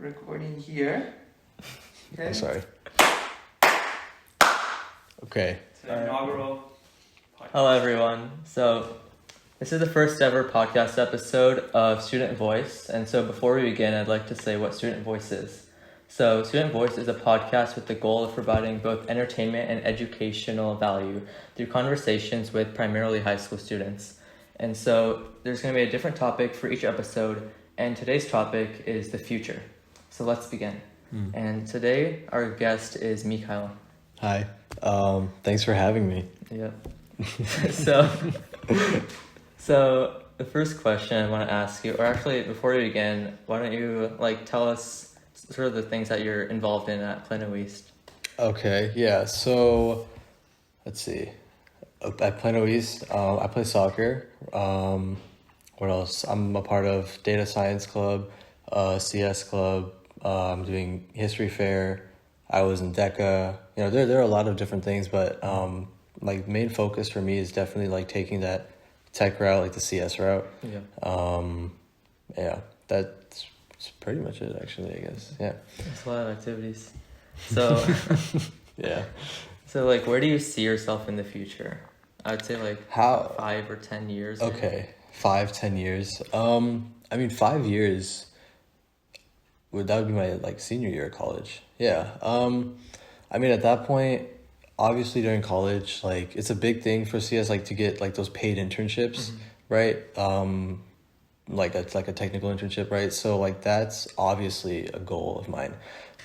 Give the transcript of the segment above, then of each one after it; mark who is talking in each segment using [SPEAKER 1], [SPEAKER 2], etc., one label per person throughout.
[SPEAKER 1] recording here. Okay.
[SPEAKER 2] I'm sorry. Okay.
[SPEAKER 1] It's an inaugural podcast.
[SPEAKER 3] Hello, everyone. So, this is the first ever podcast episode of Student Voice. And so, before we begin, I'd like to say what Student Voice is. So, Student Voice is a podcast with the goal of providing both entertainment and educational value through conversations with primarily high school students. And so, there's going to be a different topic for each episode. And today's topic is the future. So, let's begin. And today, our guest is Mikail.
[SPEAKER 2] Hi. Thanks for having me.
[SPEAKER 3] Yep. So the first question I want to ask you, or actually before we begin, why don't you tell us sort of the things that you're involved in at Plano East?
[SPEAKER 2] Okay, yeah. So let's see. At Plano East, I play soccer. What else? I'm a part of data science club, CS club. I'm doing history fair. I was in DECA. You know, there are a lot of different things, but main focus for me is definitely taking that tech route, like the CS route.
[SPEAKER 3] Yeah.
[SPEAKER 2] That's pretty much it, actually, I guess. Yeah.
[SPEAKER 3] There's a lot of activities. So
[SPEAKER 2] Yeah.
[SPEAKER 3] So where do you see yourself in the future? I would say
[SPEAKER 2] How
[SPEAKER 3] 5 or 10 years.
[SPEAKER 2] Okay, 5-10 years. 5 years. That would be my senior year of college. Yeah. At that point, obviously during college, it's a big thing for CS to get those paid internships, right? It's a technical internship, right? So that's obviously a goal of mine,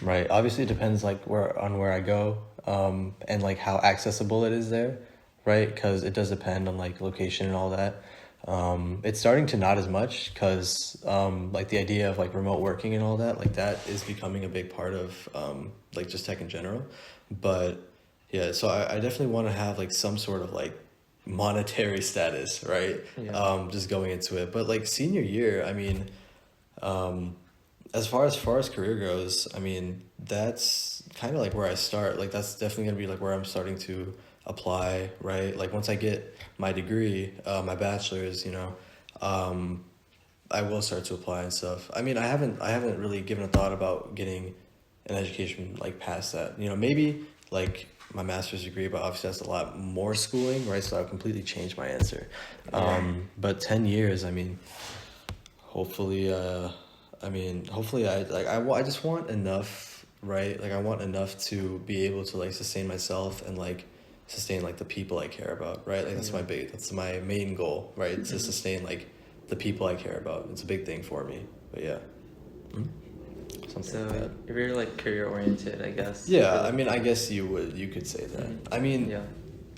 [SPEAKER 2] right? Obviously it depends where I go, and how accessible it is there, right? Because it does depend on location and all that. It's starting to not as much because the idea of remote working and all that that is becoming a big part of just tech in general. But yeah, so I definitely want to have some sort of monetary status, right?
[SPEAKER 3] Yeah.
[SPEAKER 2] Just going into it. But senior year, as far as career goes, that's kind of where I start. That's definitely gonna be where I'm starting to apply, right? Once I get my degree, my bachelor's, I will start to apply and stuff. I haven't really given a thought about getting an education past that. Maybe my master's degree, but obviously that's a lot more schooling, right? So I've completely changed my answer. But 10 years, hopefully I just want enough, right? I want enough to be able to sustain myself and sustain the people I care about, right? That's my main goal, right? To sustain the people I care about. It's a big thing for me. But yeah.
[SPEAKER 3] So you're very career oriented, I guess.
[SPEAKER 2] Yeah, I guess you could say that.
[SPEAKER 3] Yeah.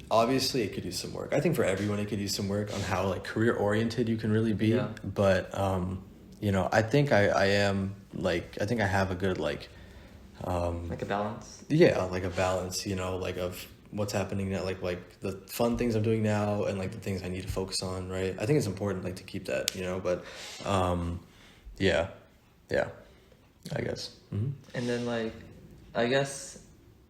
[SPEAKER 2] Obviously it could use some work. I think for everyone it could use some work on how career oriented you can really be.
[SPEAKER 3] Yeah.
[SPEAKER 2] But I think I am I think I have a good
[SPEAKER 3] a balance.
[SPEAKER 2] yeah, a balance, of what's happening now, the fun things I'm doing now and the things I need to focus on, right? I think it's important to keep that, but yeah, I guess. Mm-hmm.
[SPEAKER 3] And then I guess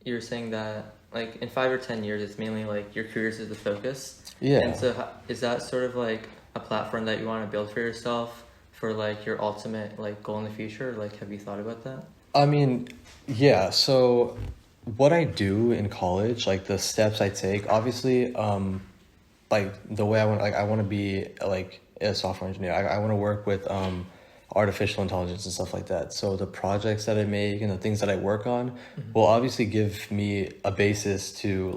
[SPEAKER 3] you're saying that in 5 or 10 years it's mainly your careers is the focus.
[SPEAKER 2] Yeah.
[SPEAKER 3] And so is that sort of a platform that you want to build for yourself for your ultimate goal in the future? Have you thought about that?
[SPEAKER 2] Yeah, so what I do in college, the steps I take, obviously, the way I want to be a software engineer. I want to work with artificial intelligence and stuff like that. So the projects that I make and the things that I work on will obviously give me a basis to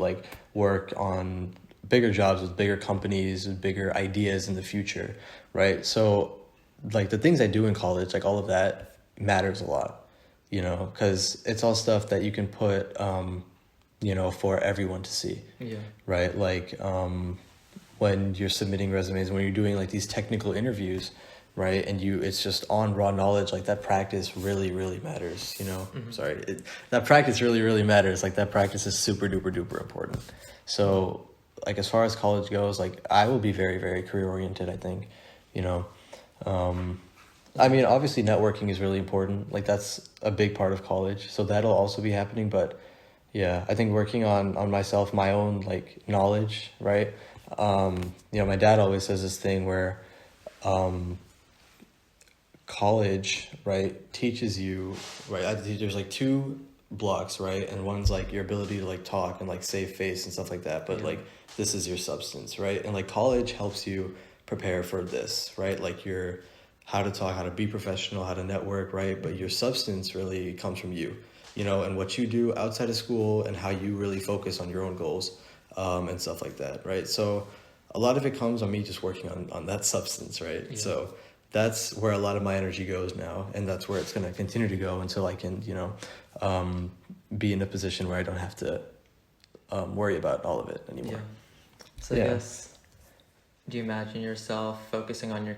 [SPEAKER 2] work on bigger jobs with bigger companies with bigger ideas in the future, right? So the things I do in college, all of that matters a lot. Because it's all stuff that you can put, for everyone to see.
[SPEAKER 3] Yeah.
[SPEAKER 2] Right? When you're submitting resumes, when you're doing these technical interviews, right? And it's just on raw knowledge, that practice really, really matters, that practice really, really matters. That practice is super duper duper important. So as far as college goes, I will be very, very career oriented, I think, obviously networking is really important. That's a big part of college. So that'll also be happening. But yeah, I think working on myself, my own knowledge, right? My dad always says this thing where college, right, teaches you, right, there's like two blocks, right, and one's like your ability to like talk and like save face and stuff like that, but like this is your substance, right, and like college helps you prepare for this, right, like your how to talk, how to be professional, how to network, right, but your substance really comes from you, you know, and what you do outside of school and how you really focus on your own goals, and stuff like that, right, so a lot of it comes on me just working on that substance, right, so that's where a lot of my energy goes now, and that's where it's going to continue to go until I can, you know, be in a position where I don't have to worry about all of it anymore.
[SPEAKER 3] So I guess, do you imagine yourself focusing on your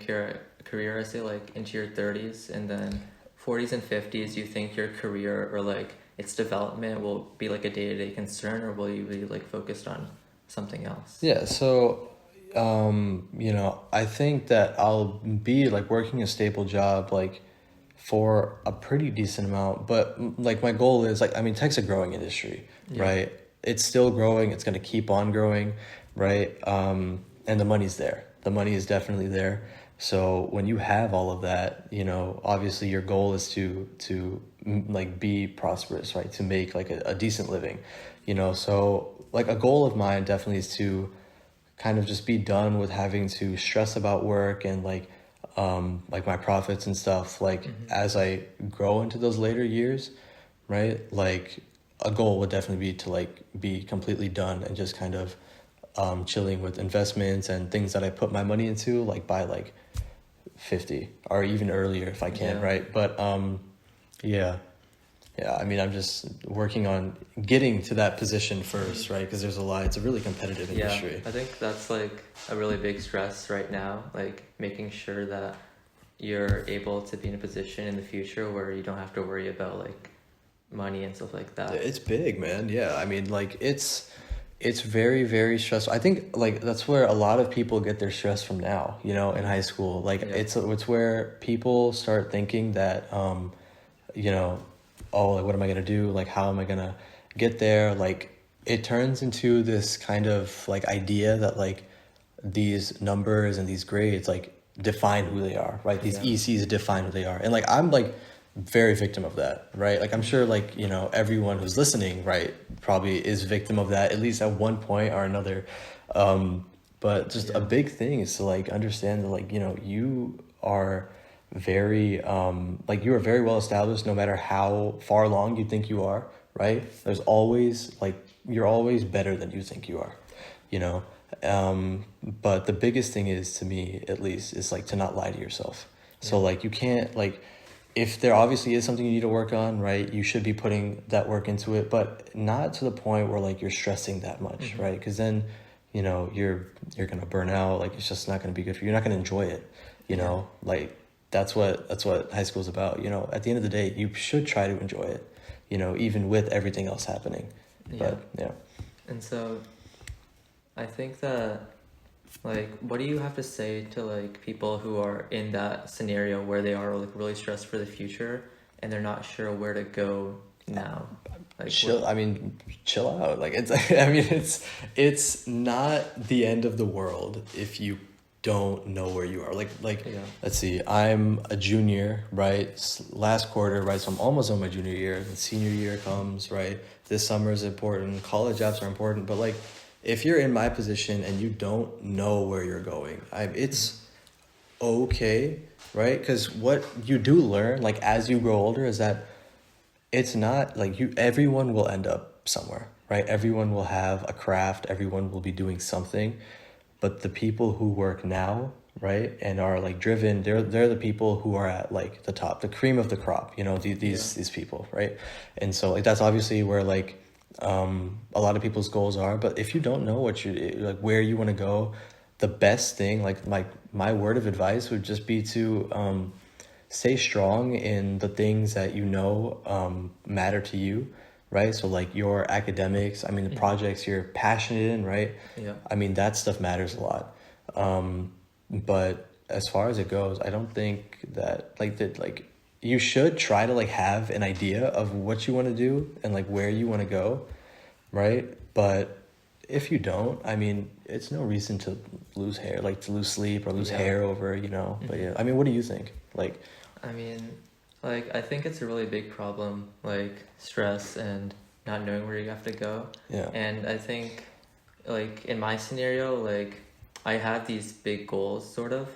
[SPEAKER 3] career as say like into your 30s, and then 40s and 50s, you think your career or like its development will be like a day-to-day concern, or will you be like focused on something else?
[SPEAKER 2] Yeah, so you know, I think that I'll be like working a stable job like for a pretty decent amount, but like my goal is like, I mean, tech's a growing industry, right? It's still growing, it's going to keep on growing, right? And the money's there. The money is definitely there. So when you have all of that, you know, obviously your goal is to like be prosperous, right? To make like a decent living, you know? So like a goal of mine definitely is to kind of just be done with having to stress about work and like my profits and stuff, like as I grow into those later years, right? Like a goal would definitely be to like be completely done and just kind of chilling with investments and things that I put my money into, like by like 50 or even earlier if I can, right? But yeah, I mean, I'm just working on getting to that position first, right? Because there's a lot, it's a really competitive industry.
[SPEAKER 3] I think that's like a really big stress right now, like making sure that you're able to be in a position in the future where you don't have to worry about like money and stuff like that.
[SPEAKER 2] It's big, man. Yeah, I mean, like it's very, very stressful. I think like that's where a lot of people get their stress from now, you know, in high school. Like it's where people start thinking that, you know, oh, like, what am I going to do? Like, how am I going to get there? Like, it turns into this kind of like idea that like these numbers and these grades like define who they are, right? These ECs define who they are. And like, I'm like very victim of that, right? Like, I'm sure like, you know, everyone who's listening, right, probably is victim of that, at least at one point or another. But just a big thing is to like understand that like, you know, you are very like you are very well established no matter how far along you think you are, right? There's always like you're always better than you think you are, you know. But the biggest thing is, to me at least, is like to not lie to yourself. So like you can't like, if there obviously is something you need to work on, right, you should be putting that work into it, but not to the point where like you're stressing that much, right? Because then, you know, you're gonna burn out. Like it's just not gonna be good for you. You're not gonna enjoy it, you know. Like that's what high school is about, you know. At the end of the day, you should try to enjoy it, you know, even with everything else happening. But
[SPEAKER 3] And so I think that like, what do you have to say to like people who are in that scenario where they are like really stressed for the future and they're not sure where to go now? Like,
[SPEAKER 2] chill. I mean, chill out. Like it's. I mean, it's not the end of the world if you don't know where you are. Like let's see. I'm a junior, right? Last quarter, right? So I'm almost on my junior year. The senior year comes, right? This summer is important. College apps are important, but like, if you're in my position and you don't know where you're going, it's okay, right? Because what you do learn, like as you grow older, is that it's not like everyone will end up somewhere, right? Everyone will have a craft, everyone will be doing something, but the people who work now, right, and are like driven, they're the people who are at like the top, the cream of the crop, you know, these people, right? And so like that's obviously where like a lot of people's goals are. But if you don't know what you like, where you want to go, the best thing, like my word of advice would just be to stay strong in the things that you know matter to you, right? So like your academics, I mean the projects you're passionate in, right? I mean that stuff matters a lot. But as far as it goes, I don't think that you should try to like have an idea of what you want to do and like where you want to go, right? But if you don't, I mean, it's no reason to lose hair, like to lose sleep or lose hair over, you know. But yeah, I mean, what do you think? Like,
[SPEAKER 3] I mean, like, I think it's a really big problem, like, stress and not knowing where you have to go.
[SPEAKER 2] Yeah.
[SPEAKER 3] And I think, like, in my scenario, like, I have these big goals, sort of,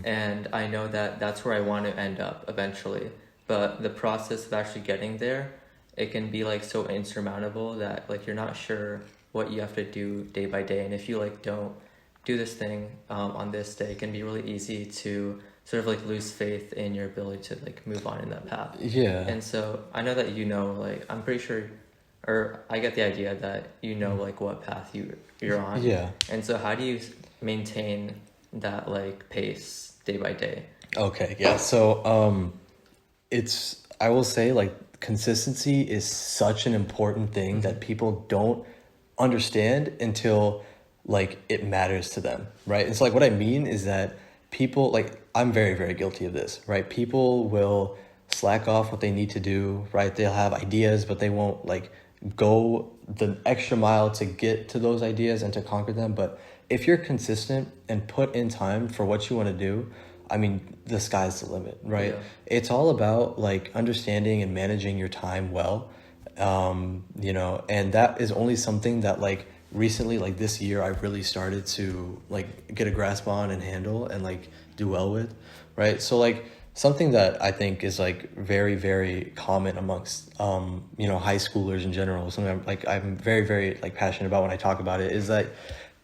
[SPEAKER 3] and I know that that's where I want to end up eventually. But the process of actually getting there, it can be, like, so insurmountable that, like, you're not sure what you have to do day by day. And if you, like, don't do this thing on this day, it can be really easy to sort of like lose faith in your ability to like move on in that path.
[SPEAKER 2] Yeah.
[SPEAKER 3] And so I know that like I'm pretty sure, or I get the idea that like what path you're on.
[SPEAKER 2] Yeah.
[SPEAKER 3] And so how do you maintain that like pace day by day?
[SPEAKER 2] Okay, yeah. So I will say like consistency is such an important thing that people don't understand until like it matters to them, right? And so like what I mean is that people, like, I'm very, very guilty of this, right? People will slack off what they need to do, right? They'll have ideas, but they won't like go the extra mile to get to those ideas and to conquer them. But if you're consistent and put in time for what you want to do, I mean, the sky's the limit, right?
[SPEAKER 3] Yeah.
[SPEAKER 2] It's all about like understanding and managing your time well, and that is only something that like recently, like this year, I really started to like get a grasp on and handle and like do well with, right? So like something that I think is like very, very common amongst high schoolers in general, something I'm very, very like passionate about when I talk about it, is that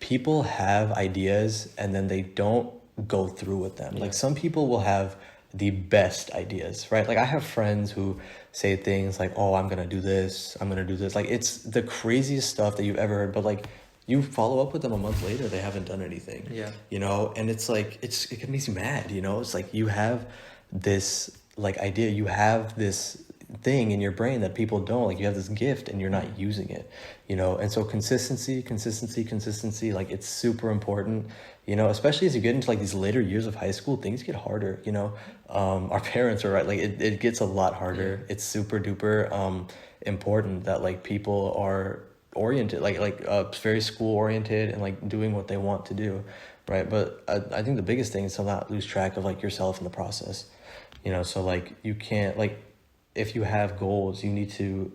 [SPEAKER 2] people have ideas and then they don't go through with them. Like some people will have the best ideas, right? Like I have friends who say things like, "Oh, I'm gonna do this, I'm gonna do this." Like it's the craziest stuff that you've ever heard, but like you follow up with them a month later, they haven't done anything.
[SPEAKER 3] Yeah.
[SPEAKER 2] And it's like it makes you mad, It's like you have this like idea, you have this thing in your brain that people don't, like you have this gift and you're not using it, and so consistency, like it's super important, especially as you get into like these later years of high school, things get harder. Our parents are right, like it gets a lot harder. It's super duper important that like people are oriented, like very school oriented and like doing what they want to do, right? But I think the biggest thing is to not lose track of like yourself in the process, so like you can't, like if you have goals, you need to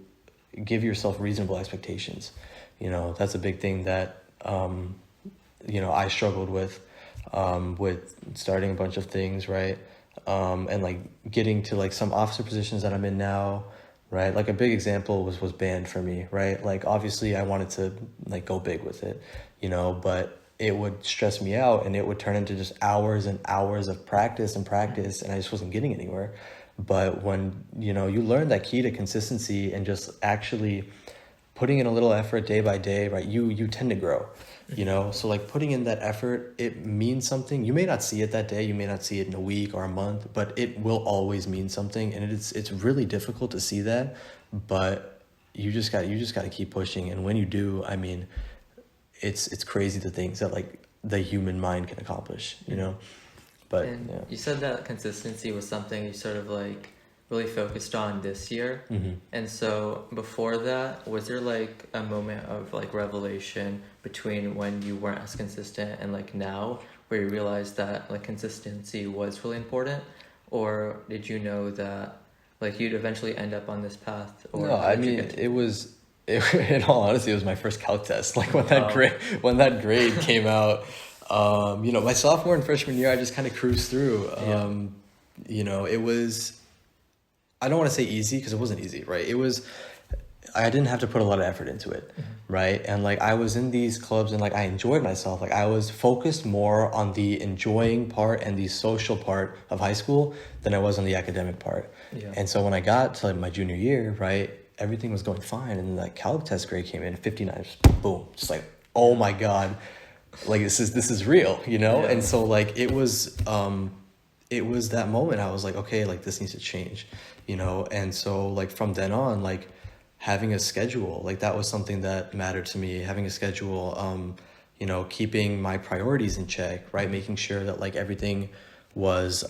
[SPEAKER 2] give yourself reasonable expectations. That's a big thing that I struggled with starting a bunch of things, right? And like getting to like some officer positions that I'm in now, right? Like a big example was band for me, right? Like obviously I wanted to like go big with it, but it would stress me out and it would turn into just hours and hours of practice and I just wasn't getting anywhere. But when, you learn that key to consistency and just actually putting in a little effort day by day, right, you tend to grow, So like putting in that effort, it means something. You may not see it that day, you may not see it in a week or a month, but it will always mean something. And it's really difficult to see that, but you just got to keep pushing. And when you do, I mean, it's crazy the things that like the human mind can accomplish, But
[SPEAKER 3] and
[SPEAKER 2] yeah.
[SPEAKER 3] You said that consistency was something you sort of like really focused on this year.
[SPEAKER 2] Mm-hmm.
[SPEAKER 3] And so before that, was there like a moment of like revelation between when you weren't as consistent and like now, where you realized that like consistency was really important? Or did you know that like you'd eventually end up on this path? Or
[SPEAKER 2] No, I mean, in all honesty, it was my first calc test. Like when that grade came out, my sophomore and freshman year, I just kind of cruised through. It was, I don't want to say easy because it wasn't easy, right? I didn't have to put a lot of effort into it, right? And like I was in these clubs and like I enjoyed myself. Like I was focused more on the enjoying part and the social part of high school than I was on the academic part.
[SPEAKER 3] Yeah.
[SPEAKER 2] And so when I got to like my junior year, right, everything was going fine. And then that calc test grade came in, 59, just boom, just like, oh my God, like this is real,
[SPEAKER 3] Yeah.
[SPEAKER 2] And so like it was that moment I was like, okay, like this needs to change, and so like from then on, like having a schedule, like that was something that mattered to me. Having a schedule, keeping my priorities in check, right? Making sure that like everything was,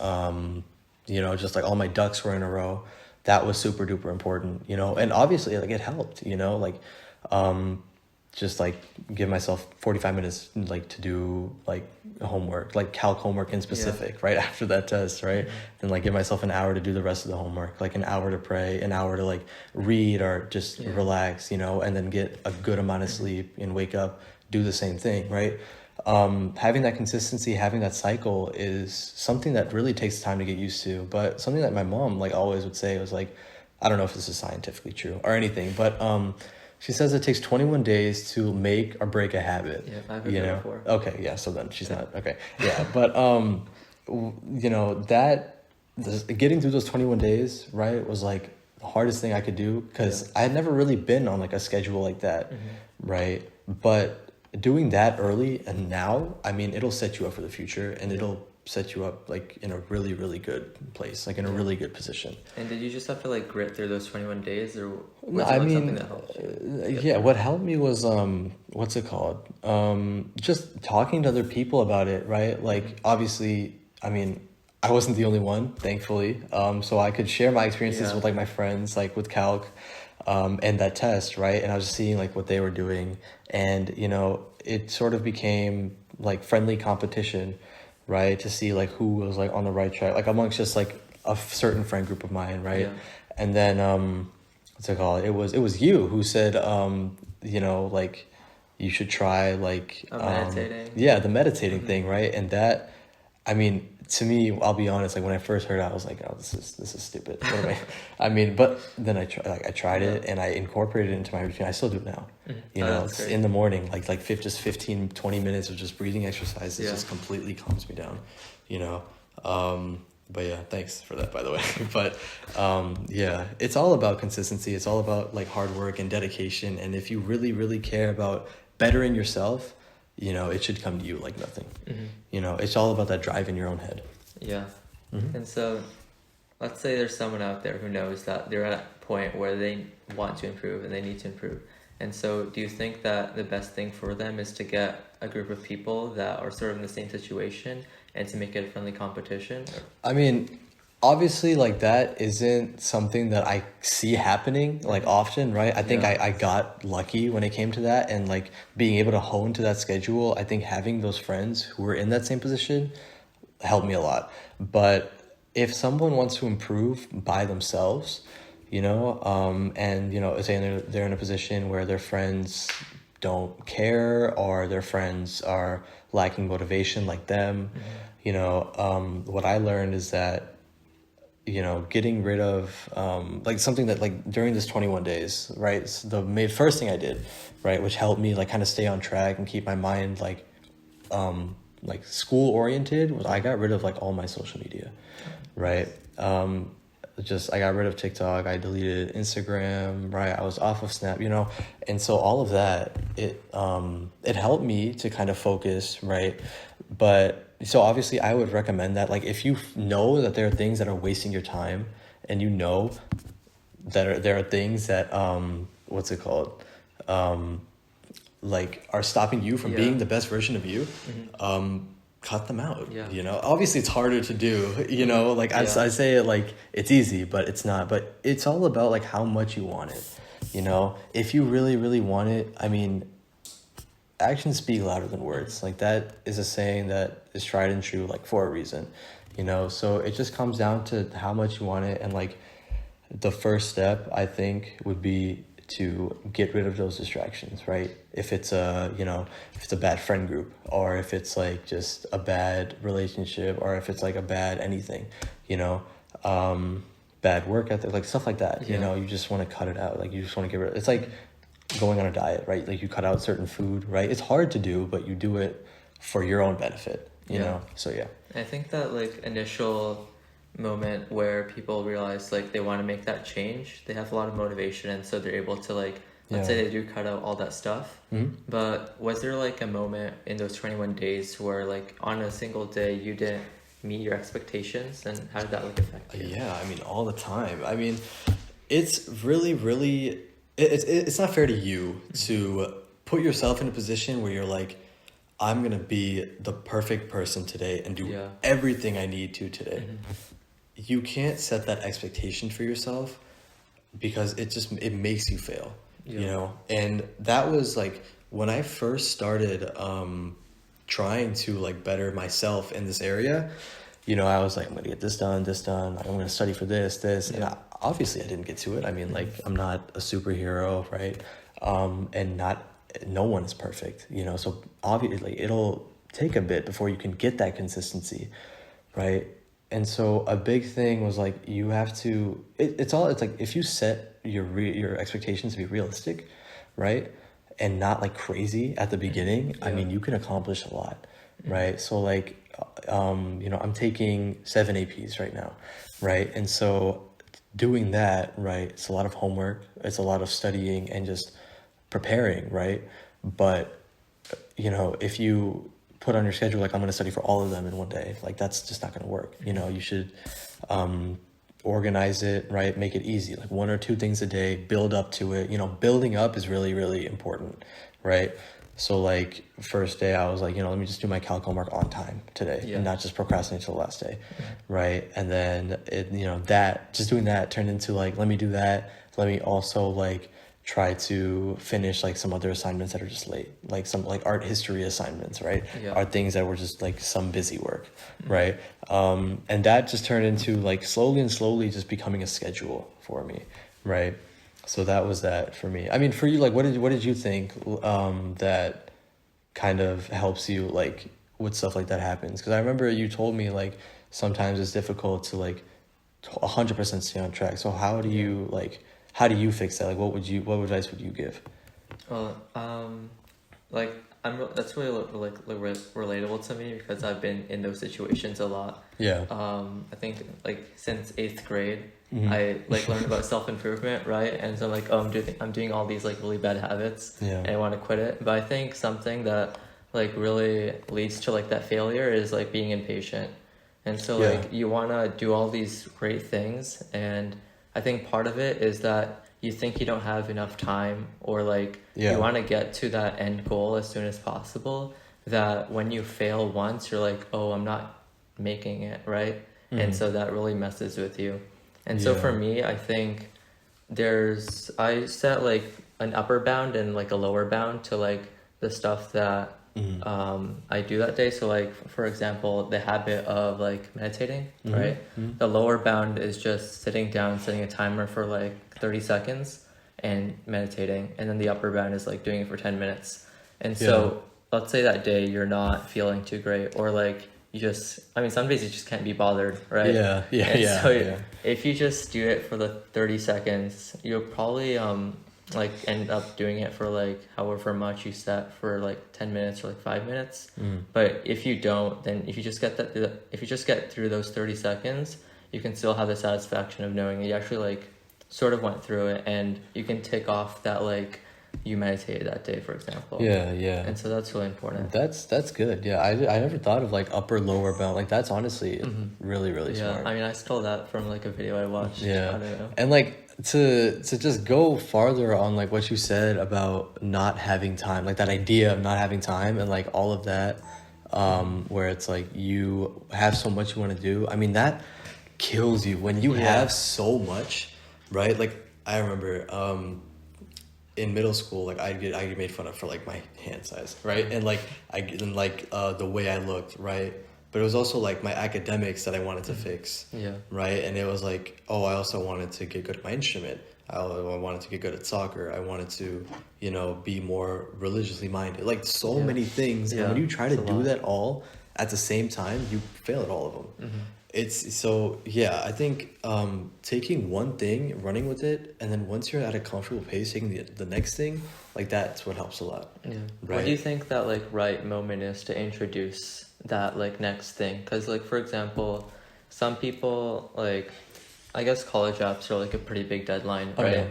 [SPEAKER 2] just like all my ducks were in a row. That was super duper important, and obviously like it helped, like, just like give myself 45 minutes like to do like homework, like calc homework in specific, right after that test, right? Then like give myself an hour to do the rest of the homework, like an hour to pray, an hour to like read or just relax, you know, and then get a good amount of sleep and wake up, do the same thing, right? Having that consistency, having that cycle is something that really takes time to get used to, but something that my mom like always would say was like, I don't know if this is scientifically true or anything, but she says it takes 21 days to make or break a habit.
[SPEAKER 3] Yeah, I've heard that before.
[SPEAKER 2] Okay, yeah, so then she's not, okay. Yeah, but, you know, getting through those 21 days, right, was like the hardest thing I could do because I had never really been on like a schedule like that, right? But doing that early and now, I mean, it'll set you up for the future and it'll set you up like in a really, really good place, like in a really good position.
[SPEAKER 3] And did you just have to like grit through those 21 days or
[SPEAKER 2] was
[SPEAKER 3] it something that helped you?
[SPEAKER 2] What helped me was what's it called? Just talking to other people about it, right? Like obviously, I mean, I wasn't the only one, thankfully. So I could share my experiences with like my friends, like with calc, and that test, right? And I was just seeing like what they were doing, and you know, it sort of became like friendly competition, right? To see like who was like on the right track, like amongst just like a certain friend group of mine, right? Yeah. And then what's it called? It was you who said you know, like you should try like
[SPEAKER 3] meditating.
[SPEAKER 2] Yeah, the meditating thing, right? And that, I mean, to me, I'll be honest, like when I first heard it, I was like, oh, this is stupid. What am I mean, but then I tried it and I incorporated it into my routine. I still do it now. You know, it's in the morning, like just 15, 20 minutes of just breathing exercises just completely calms me down, you know? But yeah, thanks for that, by the way. But yeah, it's all about consistency. It's all about like hard work and dedication. And if you really, really care about bettering yourself, you know, it should come to you like nothing. You know, it's all about that drive in your own head.
[SPEAKER 3] Yeah. And so let's say there's someone out there who knows that they're at a point where they want to improve and they need to improve. And so do you think that the best thing for them is to get a group of people that are sort of in the same situation and to make it a friendly competition? I
[SPEAKER 2] mean, obviously, like that isn't something that I see happening like often, right? I think I got lucky when it came to that, and like being able to hone to that schedule. I think having those friends who were in that same position helped me a lot. But if someone wants to improve by themselves, you know, and you know, say they're in a position where their friends don't care or their friends are lacking motivation like them, you know, what I learned is that, you know, getting rid of like something that like during this 21 days, right, it's the first thing I did, right, which helped me like kind of stay on track and keep my mind like school oriented, was I got rid of like all my social media, right? I got rid of TikTok, I deleted Instagram, right? I was off of Snap, you know, and so all of that, it helped me to kind of focus, right? But so obviously I would recommend that, like, if you know that there are things that are wasting your time, and you know that there are things that what's it called, like are stopping you from being the best version of you, cut them out. You know, obviously it's harder to do, you know, like I say it like it's easy, but it's not. But it's all about like how much you want it, you know. If you really, really want it, I mean, actions speak louder than words. Like that is a saying that is tried and true, like for a reason, you know. So it just comes down to how much you want it. And like the first step, I think, would be to get rid of those distractions, right? If it's a, you know, if it's a bad friend group, or if it's like just a bad relationship, or if it's like a bad anything, you know, bad work ethic, like stuff like that, you know, you just want to cut it out. Like you just want to get rid of it. It's like going on a diet, right? Like you cut out certain food, right? It's hard to do, but you do it for your own benefit, you know? So yeah.
[SPEAKER 3] I think that like initial moment where people realize like they want to make that change, they have a lot of motivation, and so they're able to like, let's say they do cut out all that stuff. But was there like a moment in those 21 days where like on a single day you didn't meet your expectations, and how did that like affect you?
[SPEAKER 2] Yeah, I mean, all the time. I mean, it's really, really, it's not fair to you to put yourself in a position where you're like, I'm going to be the perfect person today and do everything I need to today. You can't set that expectation for yourself, because it makes you fail. you know, and that was like when I first started trying to like better myself in this area. You know, I was like, I'm gonna get this done, like, I'm gonna study for this, and obviously I didn't get to it. I mean, like, I'm not a superhero, right? And no one is perfect, you know. So obviously, it'll take a bit before you can get that consistency, right? And so a big thing was like you have to. It's like if you set your expectations to be realistic, right, and not like crazy at the beginning. I mean, you can accomplish a lot, right? So like, you know, I'm taking 7 APs right now, right? And so doing that, right, it's a lot of homework, it's a lot of studying and just preparing, right? But, you know, if you put on your schedule, like I'm going to study for all of them in one day, like that's just not going to work. You know, you should organize it, right? Make it easy, like 1 or 2 things a day, build up to it. You know, building up is really, really important, right? So like first day I was like, you know, let me just do my calc homework on time today and not just procrastinate till the last day. Right. And then you know, that just doing that turned into like, let me do that. Let me also like try to finish like some other assignments that are just late, like some like art history assignments, right? Are things that were just like some busy work. Right. And that just turned into like slowly just becoming a schedule for me. Right. So that was that for me. I mean, for you, like, what did you think that kind of helps you like when stuff like that happens? Because I remember you told me like sometimes it's difficult to like 100% stay on track. So how do you fix that? Like, what advice would you give?
[SPEAKER 3] Well, like that's really like relatable to me because I've been in those situations a lot.
[SPEAKER 2] Yeah.
[SPEAKER 3] I think like since 8th grade, I like learned about self-improvement, right? And so like, I'm doing all these like really bad habits and I want to quit it. But I think something that like really leads to like that failure is like being impatient. And so like you want to do all these great things. And I think part of it is that you think you don't have enough time or like you want to get to that end goal as soon as possible, that when you fail once, you're like, oh, I'm not making it, right? And so that really messes with you. And so for me, I think I set like an upper bound and like a lower bound to like the stuff that I do that day. So like, for example, the habit of like meditating, right? The lower bound is just sitting down, setting a timer for like 30 seconds and meditating. And then the upper bound is like doing it for 10 minutes. And so let's say that day you're not feeling too great or like some days you just can't be bothered, right? So if you just do it for the 30 seconds, you'll probably like end up doing it for like however much you set for like 10 minutes or like 5 minutes. But if you don't, then if you just get through those 30 seconds, you can still have the satisfaction of knowing you actually like sort of went through it, and you can tick off that like you meditated that day, for example. And so that's really important.
[SPEAKER 2] That's good. I never thought of like upper lower bound. Like that's honestly really smart.
[SPEAKER 3] I mean, I stole that from like a video I watched. I don't know.
[SPEAKER 2] And like to just go farther on like what you said about not having time, like that idea of not having time and like all of that, where it's like you have so much you want to do. I mean, that kills you when you have so much, right? Like I remember in middle school, like I get made fun of for like my hand size, right? And like the way I looked, right? But it was also like my academics that I wanted to fix, right? And it was like, oh, I also wanted to get good at my instrument. I wanted to get good at soccer. I wanted to, you know, be more religiously minded. Like so many things. And when you try to do that all at the same time, you fail at all of them. It's so, I think taking one thing, running with it, and then once you're at a comfortable pace, taking the next thing, like that's what helps a lot. Right?
[SPEAKER 3] What do you think that like right moment is to introduce that like next thing? Because like, for example, some people like, I guess college apps are like a pretty big deadline, right?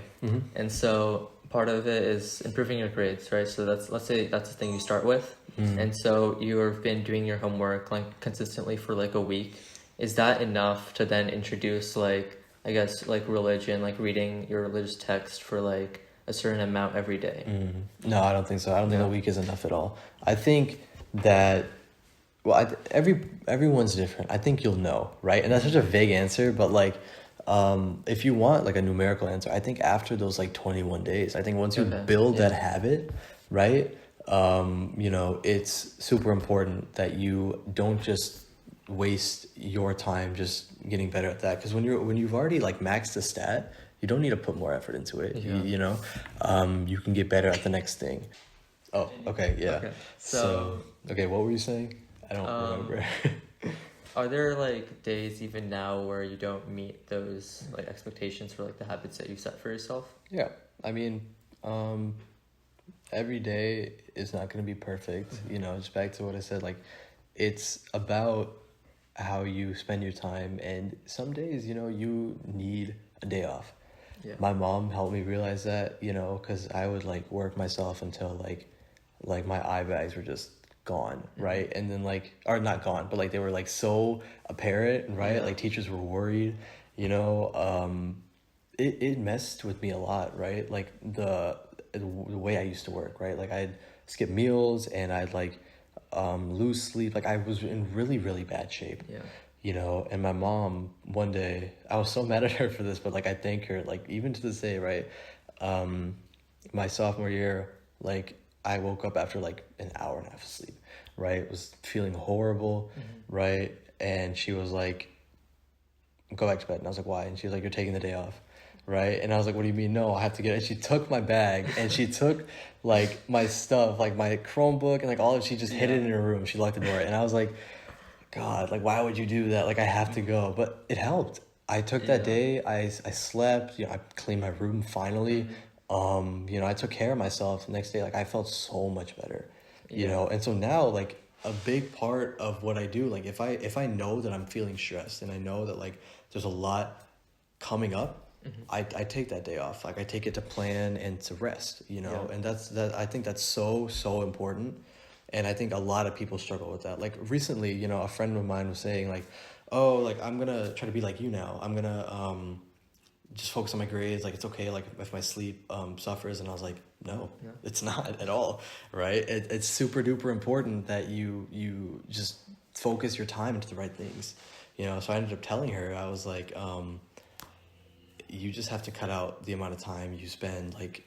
[SPEAKER 3] And so part of it is improving your grades, right? So let's say that's the thing you start with. And so you've been doing your homework like consistently for like a week. Is that enough to then introduce like, I guess like religion, like reading your religious text for like a certain amount every day?
[SPEAKER 2] No, I don't think so. I don't think a week is enough at all. I think that, well, everyone's different. I think you'll know, right? And that's such a vague answer, but like If you want like a numerical answer, I think after those like 21 days, I think once you
[SPEAKER 3] Okay.
[SPEAKER 2] build that
[SPEAKER 3] Yeah.
[SPEAKER 2] habit, right? You know, it's super important that you don't just waste your time just getting better at that. Because when you've already like maxed the stat, you don't need to put more effort into it.
[SPEAKER 3] Yeah.
[SPEAKER 2] You know, you can get better at the next thing. Oh, okay, yeah.
[SPEAKER 3] Okay.
[SPEAKER 2] So, okay, what were you saying? I don't
[SPEAKER 3] Um,
[SPEAKER 2] remember.
[SPEAKER 3] Are there like days even now where you don't meet those like expectations for like the habits that you set for yourself?
[SPEAKER 2] Yeah, I mean, every day is not going to be perfect. You know, just back to what I said, like, it's about how you spend your time, and some days, you know, you need a day off.
[SPEAKER 3] Yeah.
[SPEAKER 2] My mom helped me realize that, you know, because I would like work myself until like my eye bags were just gone, right? And then like, or not gone, but like they were like so apparent, right?
[SPEAKER 3] Yeah.
[SPEAKER 2] Like teachers were worried, you know. It messed with me a lot, right? Like the way I used to work, right? Like I'd skip meals and I'd like lose sleep. Like I was in really, really bad shape.
[SPEAKER 3] Yeah.
[SPEAKER 2] You know, and my mom one day, I was so mad at her for this, but like I thank her, like even to this day, right? My sophomore year, like I woke up after like an hour and a half of sleep, right? Was feeling horrible, right? And she was like, go back to bed. And I was like, why? And she was like, you're taking the day off, right? And I was like, what do you mean? No, I have to get it. She took my bag and she took like my stuff, like my Chromebook and like all of it. She just hid it in her room. She locked the door. And I was like, God, like, why would you do that? Like, I have to go. But it helped. I took that day. I slept. You know, I cleaned my room finally. You know, I took care of myself the next day. Like, I felt so much better. You know, and so now, like, a big part of what I do, like, if I know that I'm feeling stressed and I know that like there's a lot coming up, I take that day off. Like, I take it to plan and to rest. You know, and that. I think that's so important. And I think a lot of people struggle with that. Like recently, you know, a friend of mine was saying like, oh, like I'm going to try to be like you now. I'm going to just focus on my grades. Like it's okay. Like if my sleep suffers. And I was like, no, it's not at all. Right. It's super duper important that you just focus your time into the right things. You know, so I ended up telling her, I was like, you just have to cut out the amount of time you spend like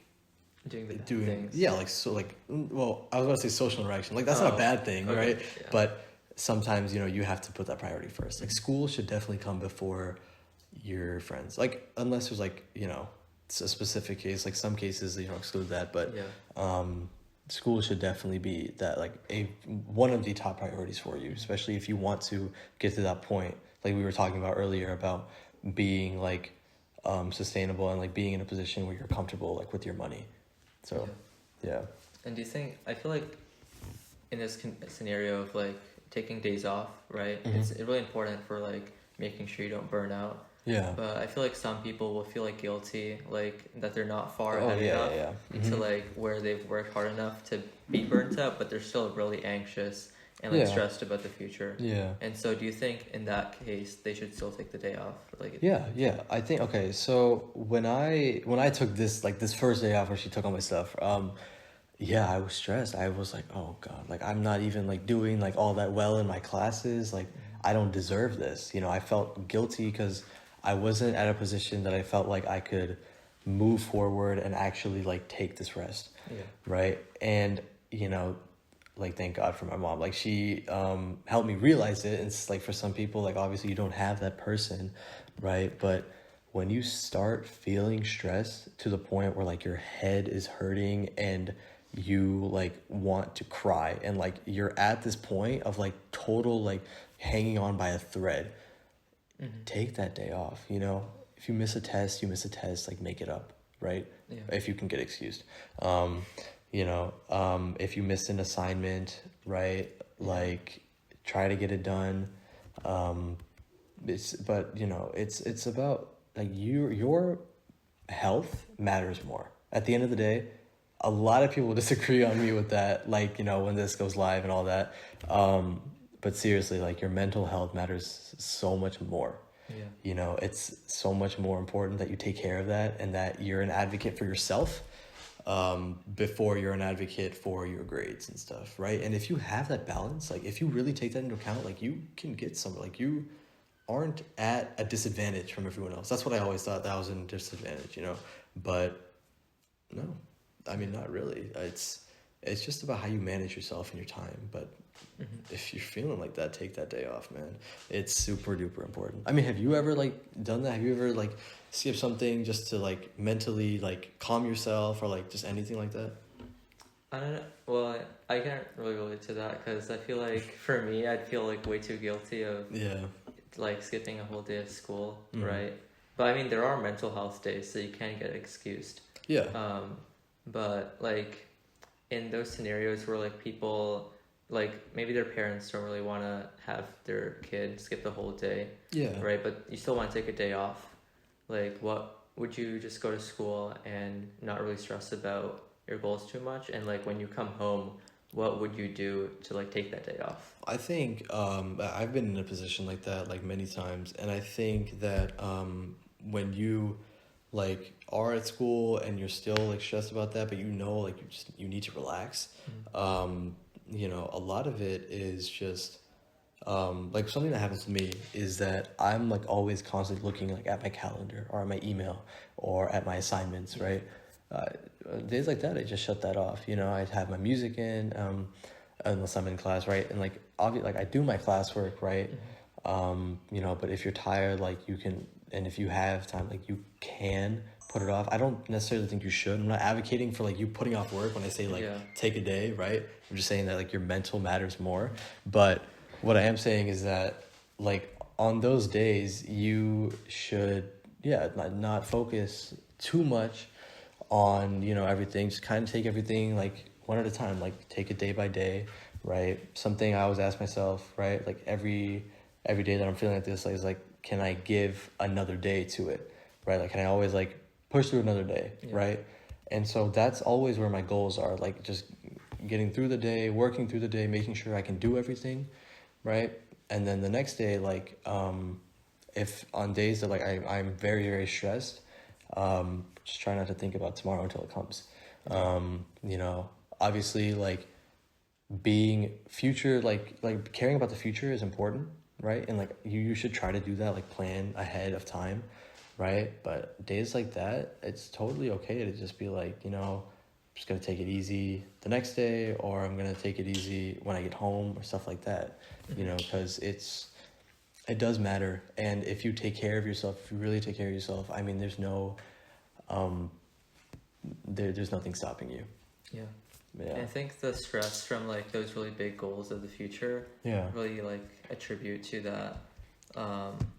[SPEAKER 3] Doing
[SPEAKER 2] things. Yeah, like so like well, I was gonna say social interaction. Like that's not a bad thing,
[SPEAKER 3] okay,
[SPEAKER 2] right?
[SPEAKER 3] yeah.
[SPEAKER 2] But sometimes, you know, you have to put that priority first. Like school should definitely come before your friends. Like unless there's like, you know, it's a specific case. Like some cases, you know, exclude that, but school should definitely be that like one of the top priorities for you, especially if you want to get to that point. Like we were talking about earlier about being like sustainable and like being in a position where you're comfortable like with your money. So, yeah.
[SPEAKER 3] And do you think, I feel like in this scenario of like taking days off, right? It's really important for like making sure you don't burn out.
[SPEAKER 2] Yeah.
[SPEAKER 3] But I feel like some people will feel like guilty, like that they're not far ahead enough to like where they've worked hard enough to be burnt out, but they're still really anxious and like stressed about the future.
[SPEAKER 2] Yeah.
[SPEAKER 3] And so do you think in that case they should still take the day off? Like
[SPEAKER 2] Yeah. I think okay, so when I took this like this first day off where she took all my stuff, yeah, I was stressed. I was like, oh God, like I'm not even like doing like all that well in my classes. Like I don't deserve this. You know, I felt guilty because I wasn't at a position that I felt like I could move forward and actually like take this rest.
[SPEAKER 3] Yeah.
[SPEAKER 2] Right. And, you know, like thank God for my mom. Like she helped me realize it. And it's like for some people, like obviously you don't have that person, right? But when you start feeling stressed to the point where like your head is hurting and you like want to cry and like you're at this point of like total like hanging on by a thread, take that day off. You know, if you miss a test, you miss a test, like make it up, right?
[SPEAKER 3] Yeah.
[SPEAKER 2] If you can get excused. You know, if you miss an assignment, right? Like try to get it done. But you know, it's about like your health matters more. At the end of the day, a lot of people disagree on me with that. Like, you know, when this goes live and all that. But seriously, like your mental health matters so much more.
[SPEAKER 3] Yeah.
[SPEAKER 2] You know, it's so much more important that you take care of that and that you're an advocate for yourself before you're an advocate for your grades and stuff, right? And if you have that balance, like if you really take that into account, like you can get somewhere, like you aren't at a disadvantage from everyone else. That's what I always thought, that I was in a disadvantage, you know. But no, I mean, not really. It's just about how you manage yourself and your time. But if you're feeling like that, take that day off, man. It's super duper important. I mean, have you ever like done that? Have you ever like skipped something just to like mentally like calm yourself or like just anything like that?
[SPEAKER 3] I don't know. Well, I can't really relate to that because I feel like for me, I'd feel like way too guilty of like skipping a whole day of school, right? But I mean, there are mental health days, so you can't get excused.
[SPEAKER 2] Yeah.
[SPEAKER 3] But like in those scenarios where like people like maybe their parents don't really want to have their kid skip the whole day, right? But you still want to take a day off. Like, what would you just go to school and not really stress about your goals too much? And like when you come home, what would you do to like take that day off?
[SPEAKER 2] I think I've been in a position like that like many times, and I think that when you like are at school and you're still like stressed about that, but you know like you need to relax. You know, a lot of it is just like something that happens to me is that I'm like always constantly looking like at my calendar or at my email or at my assignments, right? Days like that, I just shut that off. You know, I have my music in, unless I'm in class, right? And like obviously, like I do my classwork, right? You know, but if you're tired, like you can, and if you have time, like you can put it off. I don't necessarily think you should. I'm not advocating for like you putting off work when I say like take a day, right? I'm just saying that like your mental matters more. But what I am saying is that like on those days you should not focus too much on, you know, everything. Just kind of take everything like one at a time, like take it day by day, right? Something I always ask myself, right? Like every day that I'm feeling like this, like, is like, can I give another day to it, right? Like, can I always like push through another day, right? And so that's always where my goals are, like just getting through the day, working through the day, making sure I can do everything, right? And then the next day, like, if on days that like I'm very, very stressed, just try not to think about tomorrow until it comes. You know, obviously like being future, like caring about the future is important, right? And like you should try to do that, like plan ahead of time, right? But days like that, it's totally okay to just be like, you know, I'm just gonna take it easy the next day, or I'm gonna take it easy when I get home or stuff like that, you know, because it does matter. And if you take care of yourself, if you really take care of yourself, I mean, there's no there's nothing stopping you.
[SPEAKER 3] And I think the stress from like those really big goals of the future really like attribute to that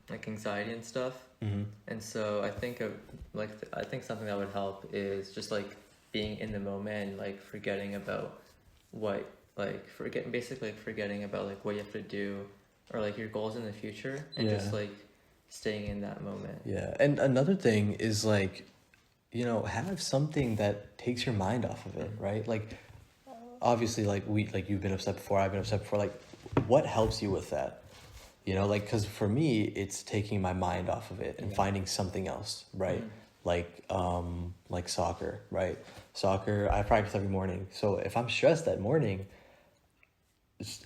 [SPEAKER 3] like anxiety and stuff. And so I think I think something that would help is just like being in the moment and like forgetting about what forgetting about like what you have to do or like your goals in the future and just like staying in that moment.
[SPEAKER 2] And another thing is like, you know, have something that takes your mind off of it, right? Like obviously like you've been upset before, I've been upset before, like what helps you with that? You know, like, because for me it's taking my mind off of it and finding something else, right? Like soccer, right? Soccer, I practice every morning, so if I'm stressed that morning,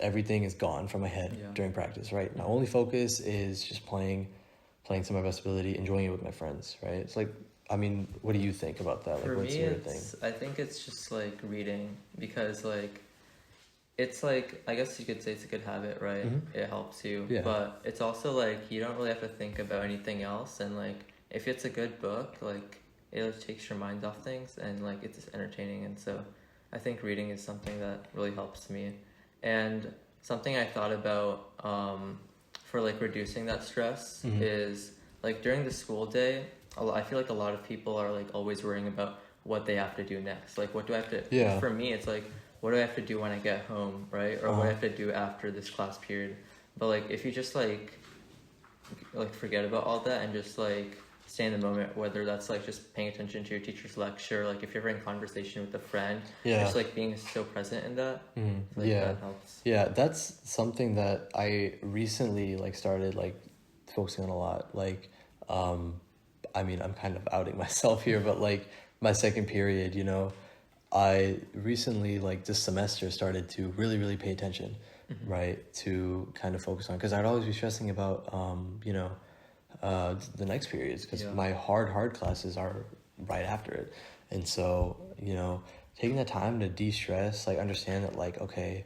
[SPEAKER 2] everything is gone from my head during practice, right? My only focus is just playing to my best ability, enjoying it with my friends, right? It's like, I mean, what do you think about that? Like,
[SPEAKER 3] for
[SPEAKER 2] what's
[SPEAKER 3] me,
[SPEAKER 2] your thing?
[SPEAKER 3] I think it's just like reading, because like it's like, I guess you could say it's a good habit, right? It helps you, but it's also like you don't really have to think about anything else, and like if it's a good book, like it takes your mind off things and like it's entertaining. And so I think reading is something that really helps me. And something I thought about for like reducing that stress is like during the school day, I feel like a lot of people are like always worrying about what they have to do next. Like, what do I have to, for me, it's like, what do I have to do when I get home, right? Or what do I have to do after this class period? But like, if you just like forget about all that and just like stay in the moment, whether that's like just paying attention to your teacher's lecture, like if you're having a conversation with a friend, just like being so present in that, that helps.
[SPEAKER 2] That's something that I recently like started like focusing on a lot. Like I mean, I'm kind of outing myself here, but like my second period, you know, I recently like this semester started to really pay attention, right, to kind of focus on. Because I'd always be stressing about, the next periods, because my hard classes are right after it. And so, taking the time to de-stress, like understand that, like, okay,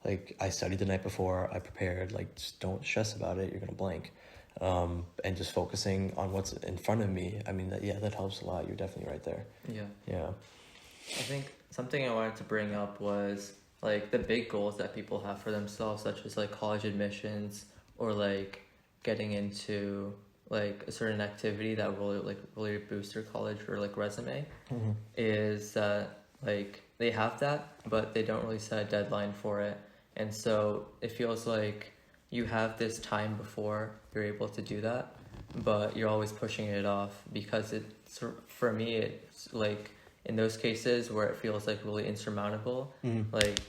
[SPEAKER 2] like I studied the night before, I prepared, like just don't stress about it, you're gonna blank. And just focusing on what's in front of me, I mean, that helps a lot. You're definitely right there. Yeah.
[SPEAKER 3] I think something I wanted to bring up was like the big goals that people have for themselves, such as like college admissions or like getting into like a certain activity that will like really boost their college or like resume. Is that like they have that, but they don't really set a deadline for it, and so it feels like you have this time before you're able to do that, but you're always pushing it off because it's, for me, it's like in those cases where it feels like really insurmountable, like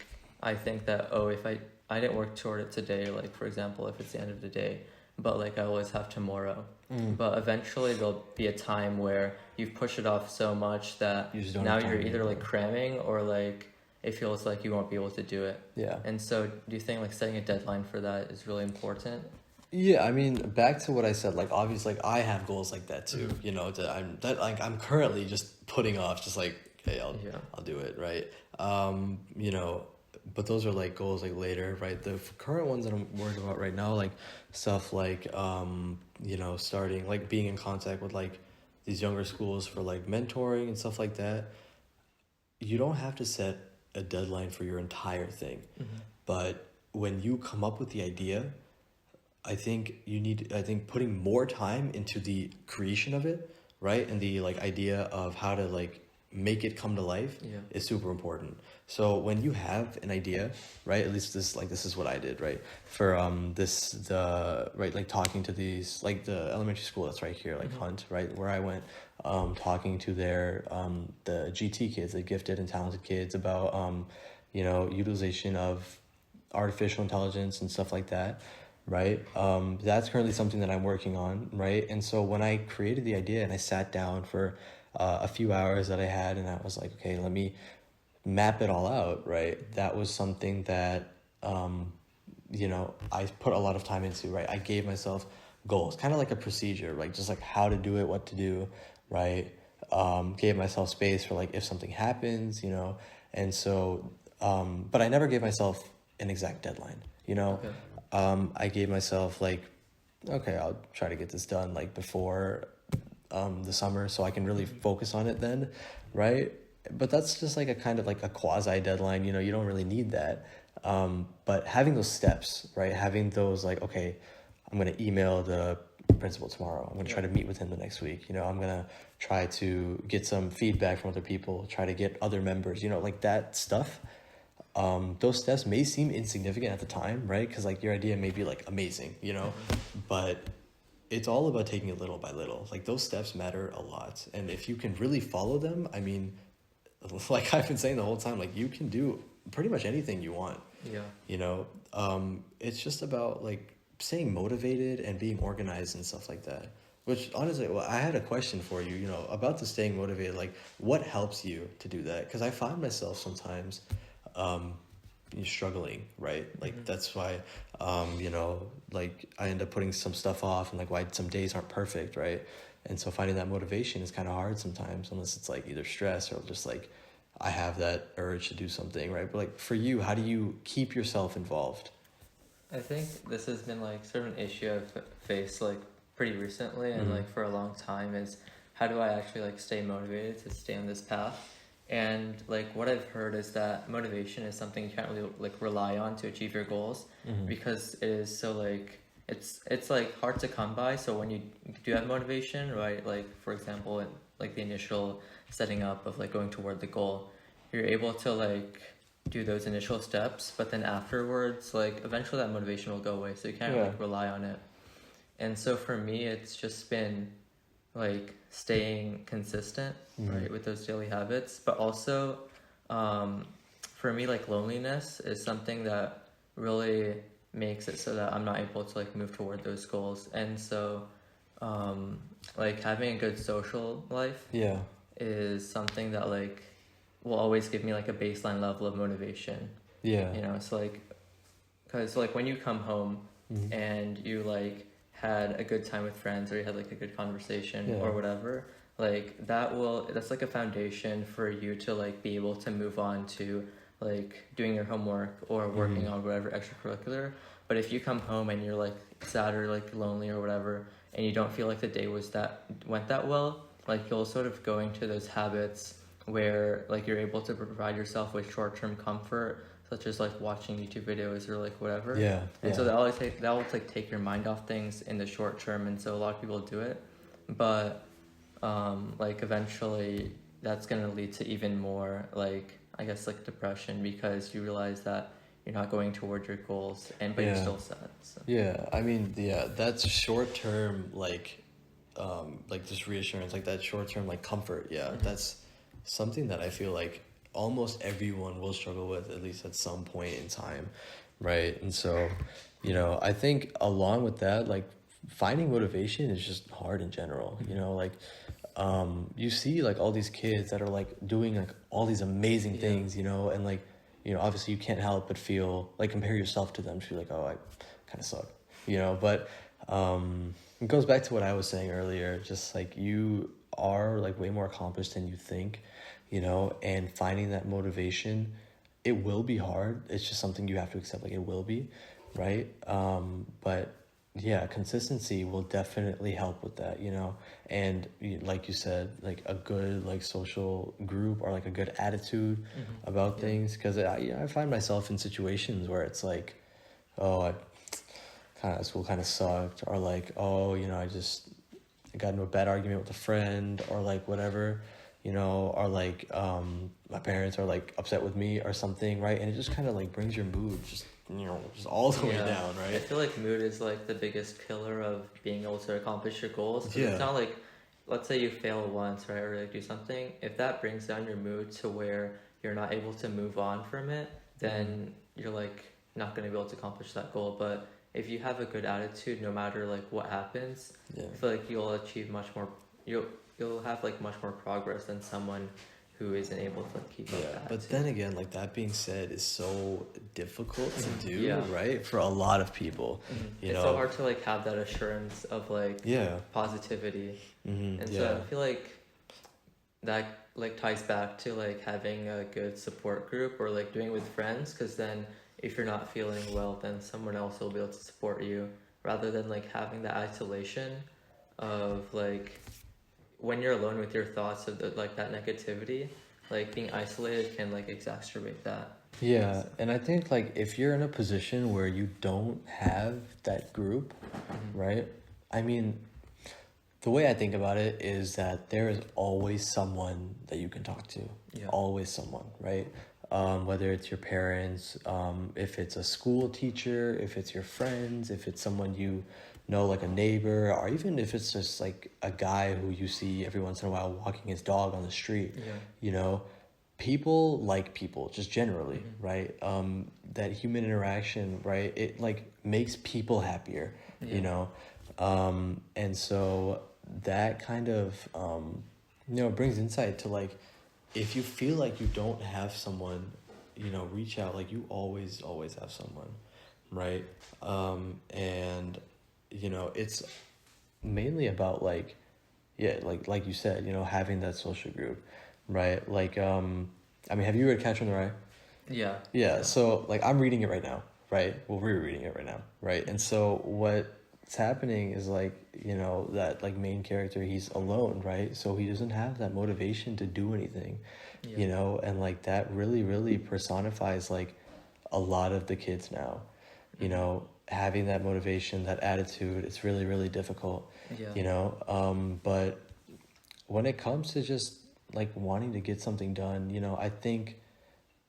[SPEAKER 3] I think that, if I didn't work toward it today, like for example, if it's the end of the day, but like I always have tomorrow. But eventually there'll be a time where you've pushed it off so much that now you're either like cramming or like it feels like you won't be able to do it.
[SPEAKER 2] Yeah.
[SPEAKER 3] And so do you think like setting a deadline for that is really important?
[SPEAKER 2] Yeah, I mean, back to what I said, like obviously, like I have goals like that too. I'm currently just putting off, just like, hey, I'll do it, right? But those are like goals like later, right? The current ones that I'm worried about right now, like stuff like starting, like being in contact with like these younger schools for like mentoring and stuff like that. You don't have to set a deadline for your entire thing, but when you come up with the idea, I think putting more time into the creation of it, right? And the like idea of how to like make it come to life is super important. So when you have an idea, right? At least this is what I did, right? For talking to these, like the elementary school that's right here, like Hunt, right, where I went, talking to their the GT kids, the gifted and talented kids, about utilization of artificial intelligence and stuff like that. Right. That's currently something that I'm working on. Right. And so when I created the idea and I sat down for a few hours that I had, and I was like, okay, let me map it all out. Right. That was something that, I put a lot of time into. Right. I gave myself goals, kind of like a procedure, like just like how to do it, what to do. Right. Gave myself space for like if something happens, and so, but I never gave myself an exact deadline, Okay. I gave myself like, okay, I'll try to get this done like before the summer so I can really focus on it then, right? But that's just like a kind of like a quasi deadline, you don't really need that. But having those steps, right? Having those like, okay, I'm going to email the principal tomorrow. I'm going to try to meet with him the next week. I'm going to try to get some feedback from other people, try to get other members, like that stuff. Those steps may seem insignificant at the time, right? Because like your idea may be like amazing, but it's all about taking it little by little. Like those steps matter a lot. And if you can really follow them, I mean, like I've been saying the whole time, like you can do pretty much anything you want. Yeah. It's just about like staying motivated and being organized and stuff like that. Which honestly, well, I had a question for you, about the staying motivated. Like what helps you to do that? Because I find myself sometimes struggling, right? Like that's why like I end up putting some stuff off, and like why some days aren't perfect, right? And so finding that motivation is kind of hard sometimes, unless it's like either stress or just like I have that urge to do something, right? But like for you, how do you keep yourself involved?
[SPEAKER 3] I think this has been like sort of an issue I've faced like pretty recently and like for a long time, is how do I actually like stay motivated to stay on this path? And like what I've heard is that motivation is something you can't really like rely on to achieve your goals, because it is so like it's like hard to come by. So when you do have motivation, right, like for example like the initial setting up of like going toward the goal, you're able to like do those initial steps, but then afterwards like eventually that motivation will go away, so you can't like rely on it. And so for me it's just been like staying consistent, right, with those daily habits. But also for me like loneliness is something that really makes it so that I'm not able to like move toward those goals. And so like having a good social life is something that like will always give me like a baseline level of motivation. It's like because like when you come home and you like had a good time with friends or you had like a good conversation or whatever, like that's like a foundation for you to like be able to move on to like doing your homework or working on whatever extracurricular. But if you come home and you're like sad or like lonely or whatever, and you don't feel like the day went that well, like you'll sort of go into those habits where like you're able to provide yourself with short-term comfort, such as like watching YouTube videos or like whatever. And so that will like take your mind off things in the short term, and so a lot of people do it, but like eventually that's gonna lead to even more like I guess like depression, because you realize that you're not going toward your goals but you're still sad. So.
[SPEAKER 2] Yeah, I mean, that's short term like just reassurance, like that short term like comfort. That's something that I feel like almost everyone will struggle with at least at some point in time, right? And so, you know, I think along with that, like finding motivation is just hard in general, you know, like you see like all these kids that are like doing like all these amazing things, you know, and like, you know, obviously you can't help but feel like compare yourself to them to be like, oh, I kind of suck, you know, but it goes back to what I was saying earlier, just like you are like way more accomplished than you think, you know, and finding that motivation, it will be hard. It's just something you have to accept, like it will be, right? But yeah, consistency will definitely help with that, you know, and like you said, like a good like social group or like a good attitude about things, because I find myself in situations where it's like, oh, school kind of sucked, or like, oh, you know, I got into a bad argument with a friend or like whatever, you know, or like my parents are like upset with me or something, right? And it just kind of like brings your mood just, you know, just all the way down, right?
[SPEAKER 3] I feel like mood is like the biggest killer of being able to accomplish your goals. 'Cause it's not like, let's say you fail once, right, or like do something, if that brings down your mood to where you're not able to move on from it, then you're like not going to be able to accomplish that goal. But if you have a good attitude, no matter like what happens, I feel like you'll achieve much more. You'll have like much more progress than someone who isn't able to like, keep up that.
[SPEAKER 2] But then again, like that being said, is so difficult to do, right? For a lot of people, you know,
[SPEAKER 3] it's so hard to like have that assurance of like positivity, and so I feel like that like ties back to like having a good support group or like doing it with friends, because then if you're not feeling well, then someone else will be able to support you, rather than like having that isolation of like when you're alone with your thoughts of like that negativity, like being isolated can like exacerbate that.
[SPEAKER 2] And I think like if you're in a position where you don't have that group, right? I mean, the way I think about it is that there is always someone that you can talk to. Always someone, right? Whether it's your parents, if it's a school teacher, if it's your friends, if it's someone you know, like a neighbor, or even if it's just like a guy who you see every once in a while walking his dog on the street, you know, people like people just generally, right? That human interaction, right? It like makes people happier, you know? And so that kind of, you know, brings insight to like, if you feel like you don't have someone, you know, reach out, like you always have someone, right? And, you know, it's mainly about like, like you said, you know, having that social group, right? Like, I mean, have you read Catcher in the Rye? Yeah. So like, I'm reading it right now, right? Well, we're reading it right now, right? And so what's happening is like, you know, that like main character, he's alone, right? So he doesn't have that motivation to do anything, you know, and like that really personifies like a lot of the kids now, you know, having that motivation, that attitude. It's really difficult, you know, but when it comes to just like wanting to get something done, you know, I think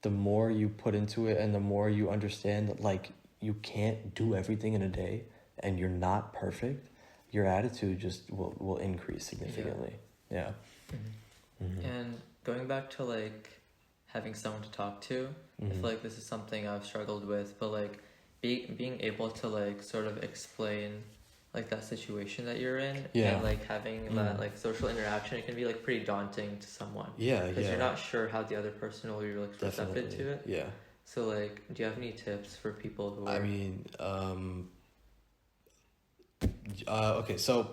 [SPEAKER 2] the more you put into it and the more you understand that like you can't do everything in a day and you're not perfect, your attitude just will increase significantly.
[SPEAKER 3] And going back to like having someone to talk to, I feel like this is something I've struggled with, but like being able to like sort of explain like that situation that you're in, and like having that like social interaction, it can be like pretty daunting to someone, because you're not sure how the other person will be like receptive to it. So, like, do you have any tips for people who are...
[SPEAKER 2] I mean, okay, so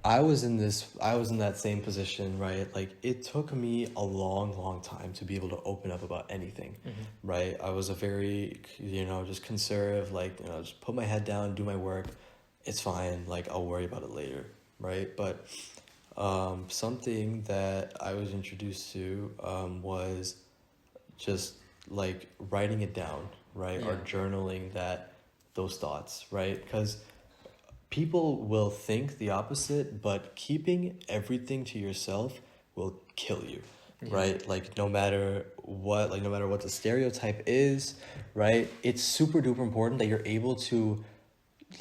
[SPEAKER 2] I was in that same position, right? Like, it took me a long, long time to be able to open up about anything, right? I was a very, just conservative, like, just put my head down, do my work. It's fine. Like, I'll worry about it later, right? But something that I was introduced to was just like writing it down, right? Or journaling those thoughts, right? Because people will think the opposite, but keeping everything to yourself will kill you, right? Like no matter what the stereotype is, right? It's super duper important that you're able to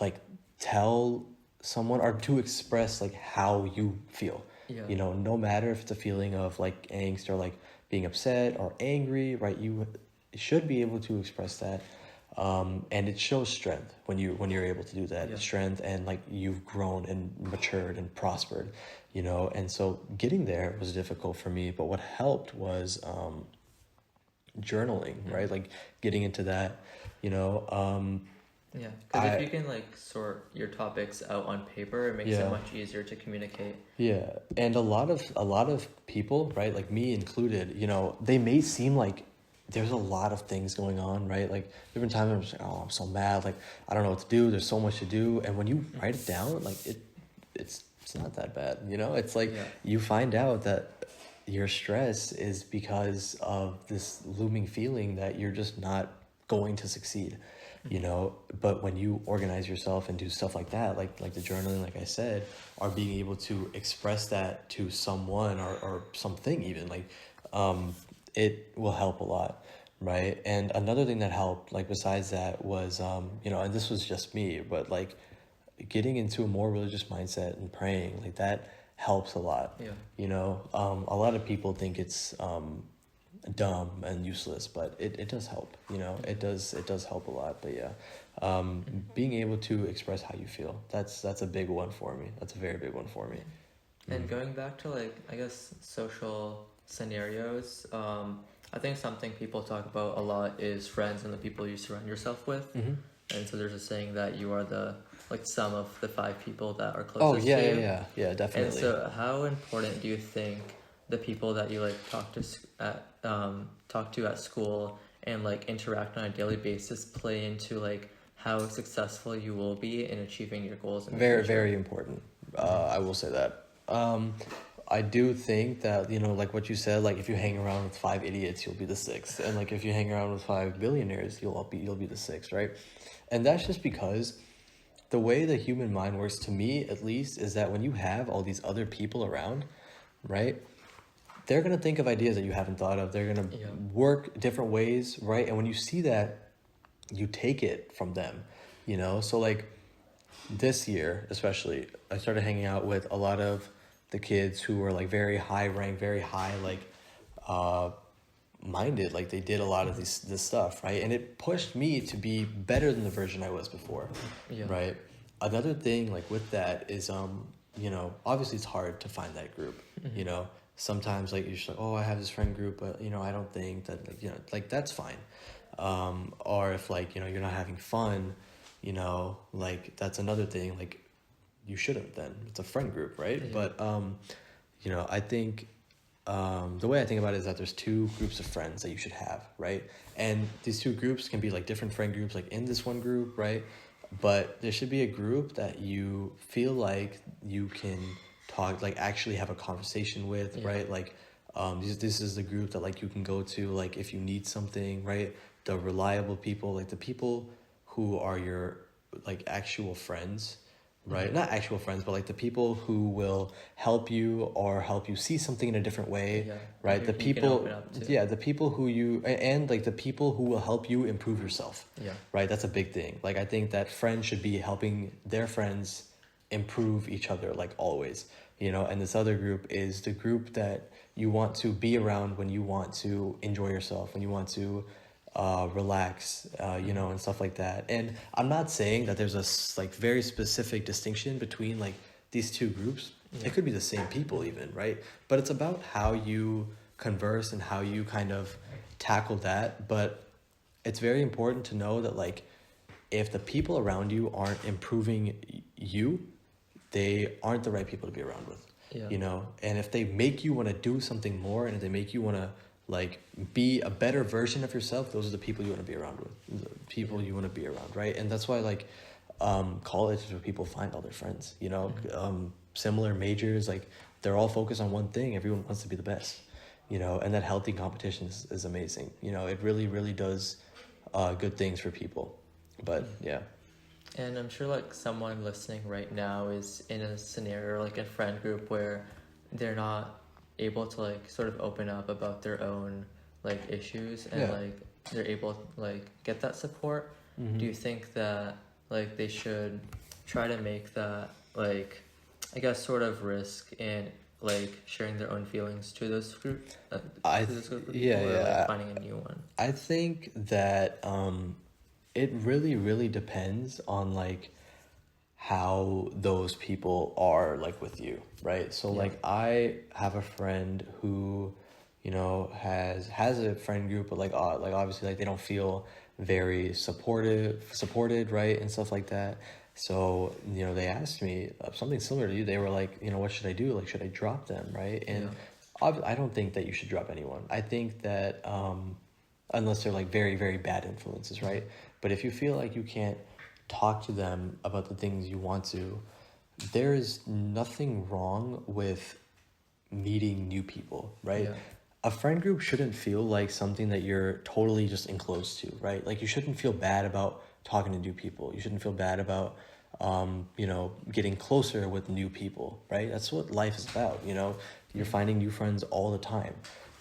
[SPEAKER 2] like tell someone or to express like how you feel. No matter if it's a feeling of like angst or like being upset or angry, right? You should be able to express that. And it shows strength when you're able to do that. Strength, and like you've grown and matured and prospered, and so getting there was difficult for me, but what helped was journaling, right? Like getting into that,
[SPEAKER 3] because if you can like sort your topics out on paper, it makes it much easier to communicate.
[SPEAKER 2] And a lot of people, right, like me included, they may seem like there's a lot of things going on, right? Like different times I'm just like, oh, I'm so mad, like I don't know what to do, there's so much to do. And when you write it down, like it's not that bad, it's like you find out that your stress is because of this looming feeling that you're just not going to succeed, but when you organize yourself and do stuff like that, like the journaling, like I said, or being able to express that to someone or something even, like it will help a lot, right? And another thing that helped, like besides that, was and this was just me, but like getting into a more religious mindset and praying, like that helps a lot. A lot of people think it's dumb and useless, but it does help. It does help a lot. But being able to express how you feel, that's a big one for me. That's a very big one for me.
[SPEAKER 3] And going back to like, I guess, social scenarios, I think something people talk about a lot is friends and the people you surround yourself with. And so there's a saying that you are the like sum of the 5 people that are closest to you.
[SPEAKER 2] Yeah, definitely.
[SPEAKER 3] And so how important do you think the people that you like talk to at school and like interact on a daily basis play into like how successful you will be in achieving your goals in the future?
[SPEAKER 2] Very important. I will say that. I do think that, like what you said, like if you hang around with 5 idiots, you'll be the 6th. And like if you hang around with 5 billionaires, you'll be the 6th, right? And that's just because the way the human mind works, to me at least, is that when you have all these other people around, right? They're going to think of ideas that you haven't thought of. They're going to work different ways, right? And when you see that, you take it from them, So like this year, especially, I started hanging out with a lot of the kids who were like very high ranked, very high, like, minded, like they did a lot of this stuff, right? And it pushed me to be better than the version I was before, right? Another thing like with that is, obviously it's hard to find that group, sometimes like you're just like, oh, I have this friend group, but I don't think that like that's fine. Or if like, you're not having fun, like that's another thing, like you shouldn't then. It's a friend group, right? But, I think the way I think about it is that there's 2 groups of friends that you should have, right? And these 2 groups can be like different friend groups, like in this one group, right? But there should be a group that you feel like you can talk, like actually have a conversation with, right? Like, this is the group that like you can go to, like if you need something, right? The reliable people, like the people who are your like actual friends, right? Not actual friends, but like the people who will help you or help you see something in a different way, right? The people, the people who and like the people who will help you improve yourself, right? That's a big thing. Like I think that friends should be helping their friends improve each other, like always, and this other group is the group that you want to be around when you want to enjoy yourself, when you want to relax, and stuff like that. And I'm not saying that there's a like very specific distinction between like these 2 groups. It could be the same people even, right? But it's about how you converse and how you kind of tackle that. But it's very important to know that like if the people around you aren't improving you, they aren't the right people to be around with.
[SPEAKER 3] Yeah.
[SPEAKER 2] You know, and if they make you want to do something more, and if they make you want to like be a better version of yourself, those are the people you want to be around with, the people you want to be around, right? And that's why like college is where people find all their friends, you know. Similar majors, like they're all focused on one thing. Everyone wants to be the best, you know, and that healthy competition is amazing. You know, it really, really does good things for people. But yeah.
[SPEAKER 3] And I'm sure like someone listening right now is in a scenario like a friend group where they're not able to like sort of open up about their own like issues and like they're able to like get that support. Do you think that like they should try to make that like I guess sort of risk in like sharing their own feelings to those group to this group of people, or like finding a new one?
[SPEAKER 2] I think that it really, really depends on like how those people are like with you, right? So like I have a friend who, you know, has a friend group, but like obviously like they don't feel very supported, right, and stuff like that. So, you know, they asked me something similar to you. They were like, you know, what should I do? Like, should I drop them, right? And I don't think that you should drop anyone. I think that unless they're like very, very bad influences, right? But if you feel like you can't talk to them about the things you want to, there is nothing wrong with meeting new people, right? A friend group shouldn't feel like something that you're totally just enclosed to, right? Like you shouldn't feel bad about talking to new people. You shouldn't feel bad about, you know, getting closer with new people, right? That's what life is about, you know? You're finding new friends all the time.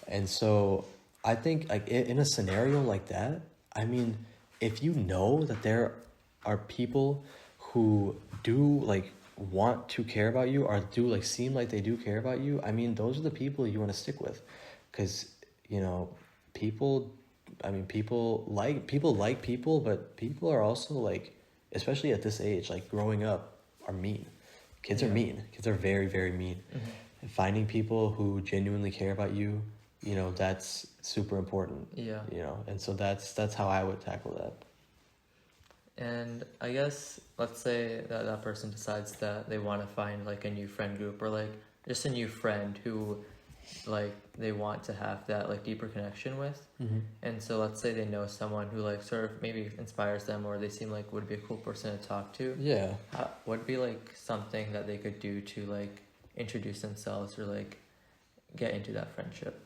[SPEAKER 2] And so I think like in a scenario like that, I mean, if you know that there are people who do like want to care about you or do like seem like they do care about you, I mean, those are the people you want to stick with. Because, you know, people like people, but people are also like, especially at this age, like growing up, are mean. Kids are mean. Kids are very, very mean. And finding people who genuinely care about you, you know, that's super important. You know, and so that's how I would tackle that.
[SPEAKER 3] And I guess let's say that that person decides that they want to find like a new friend group or like just a new friend who like they want to have that like deeper connection with. And so let's say they know someone who like sort of maybe inspires them or they seem like would be a cool person to talk to. What would be like something that they could do to like introduce themselves or like get into that friendship?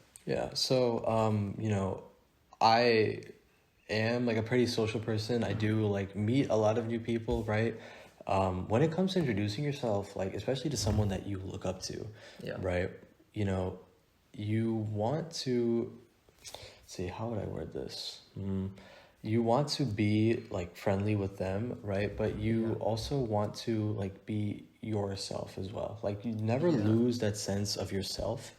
[SPEAKER 2] So you know, I am like a pretty social person. I do like meet a lot of new people, right? When it comes to introducing yourself, like especially to someone that you look up to, right? You know, you want to see, how would I word this? You want to be like friendly with them, right? But you also want to like be yourself as well. Like you never lose that sense of yourself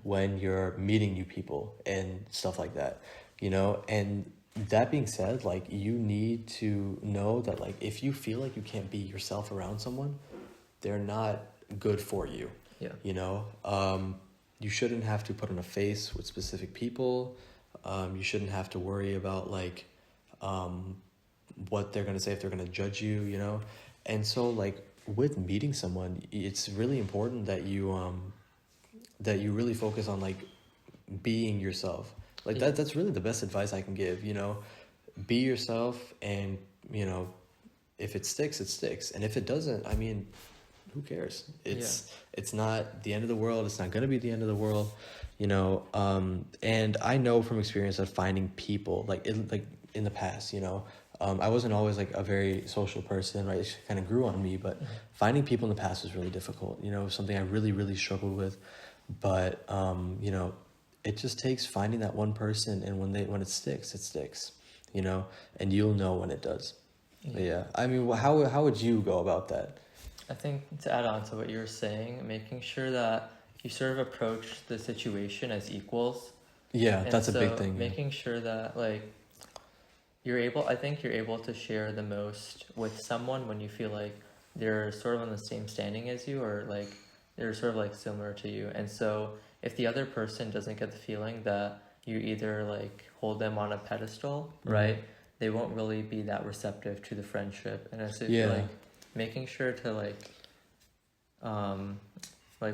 [SPEAKER 2] when you're meeting new people and stuff like that, you know? And that being said, like you need to know that like if you feel like you can't be yourself around someone, they're not good for you. You know? You shouldn't have to put on a face with specific people. You shouldn't have to worry about like what they're gonna say, if they're gonna judge you, you know? And so like with meeting someone, it's really important that you really focus on like being yourself. Like that's really the best advice I can give, you know? Be yourself, and you know, if it sticks, it sticks. And if it doesn't, I mean, who cares? It's not the end of the world. It's not going to be the end of the world, you know? And I know from experience that finding people like in the past, you know, I wasn't always like a very social person, right? It kind of grew on me, but finding people in the past was really difficult, you know, something I really, really struggled with. But, you know, it just takes finding that one person, and when it sticks, you know, and you'll know when it does. But I mean, how would you go about that?
[SPEAKER 3] I think to add on to what you were saying, making sure that you sort of approach the situation as equals. And
[SPEAKER 2] that's a big thing.
[SPEAKER 3] Making sure that like I think you're able to share the most with someone when you feel like they're sort of on the same standing as you, or like they're sort of like similar to you. And so if the other person doesn't get the feeling that you either like hold them on a pedestal, right? They won't really be that receptive to the friendship. And so like making sure to like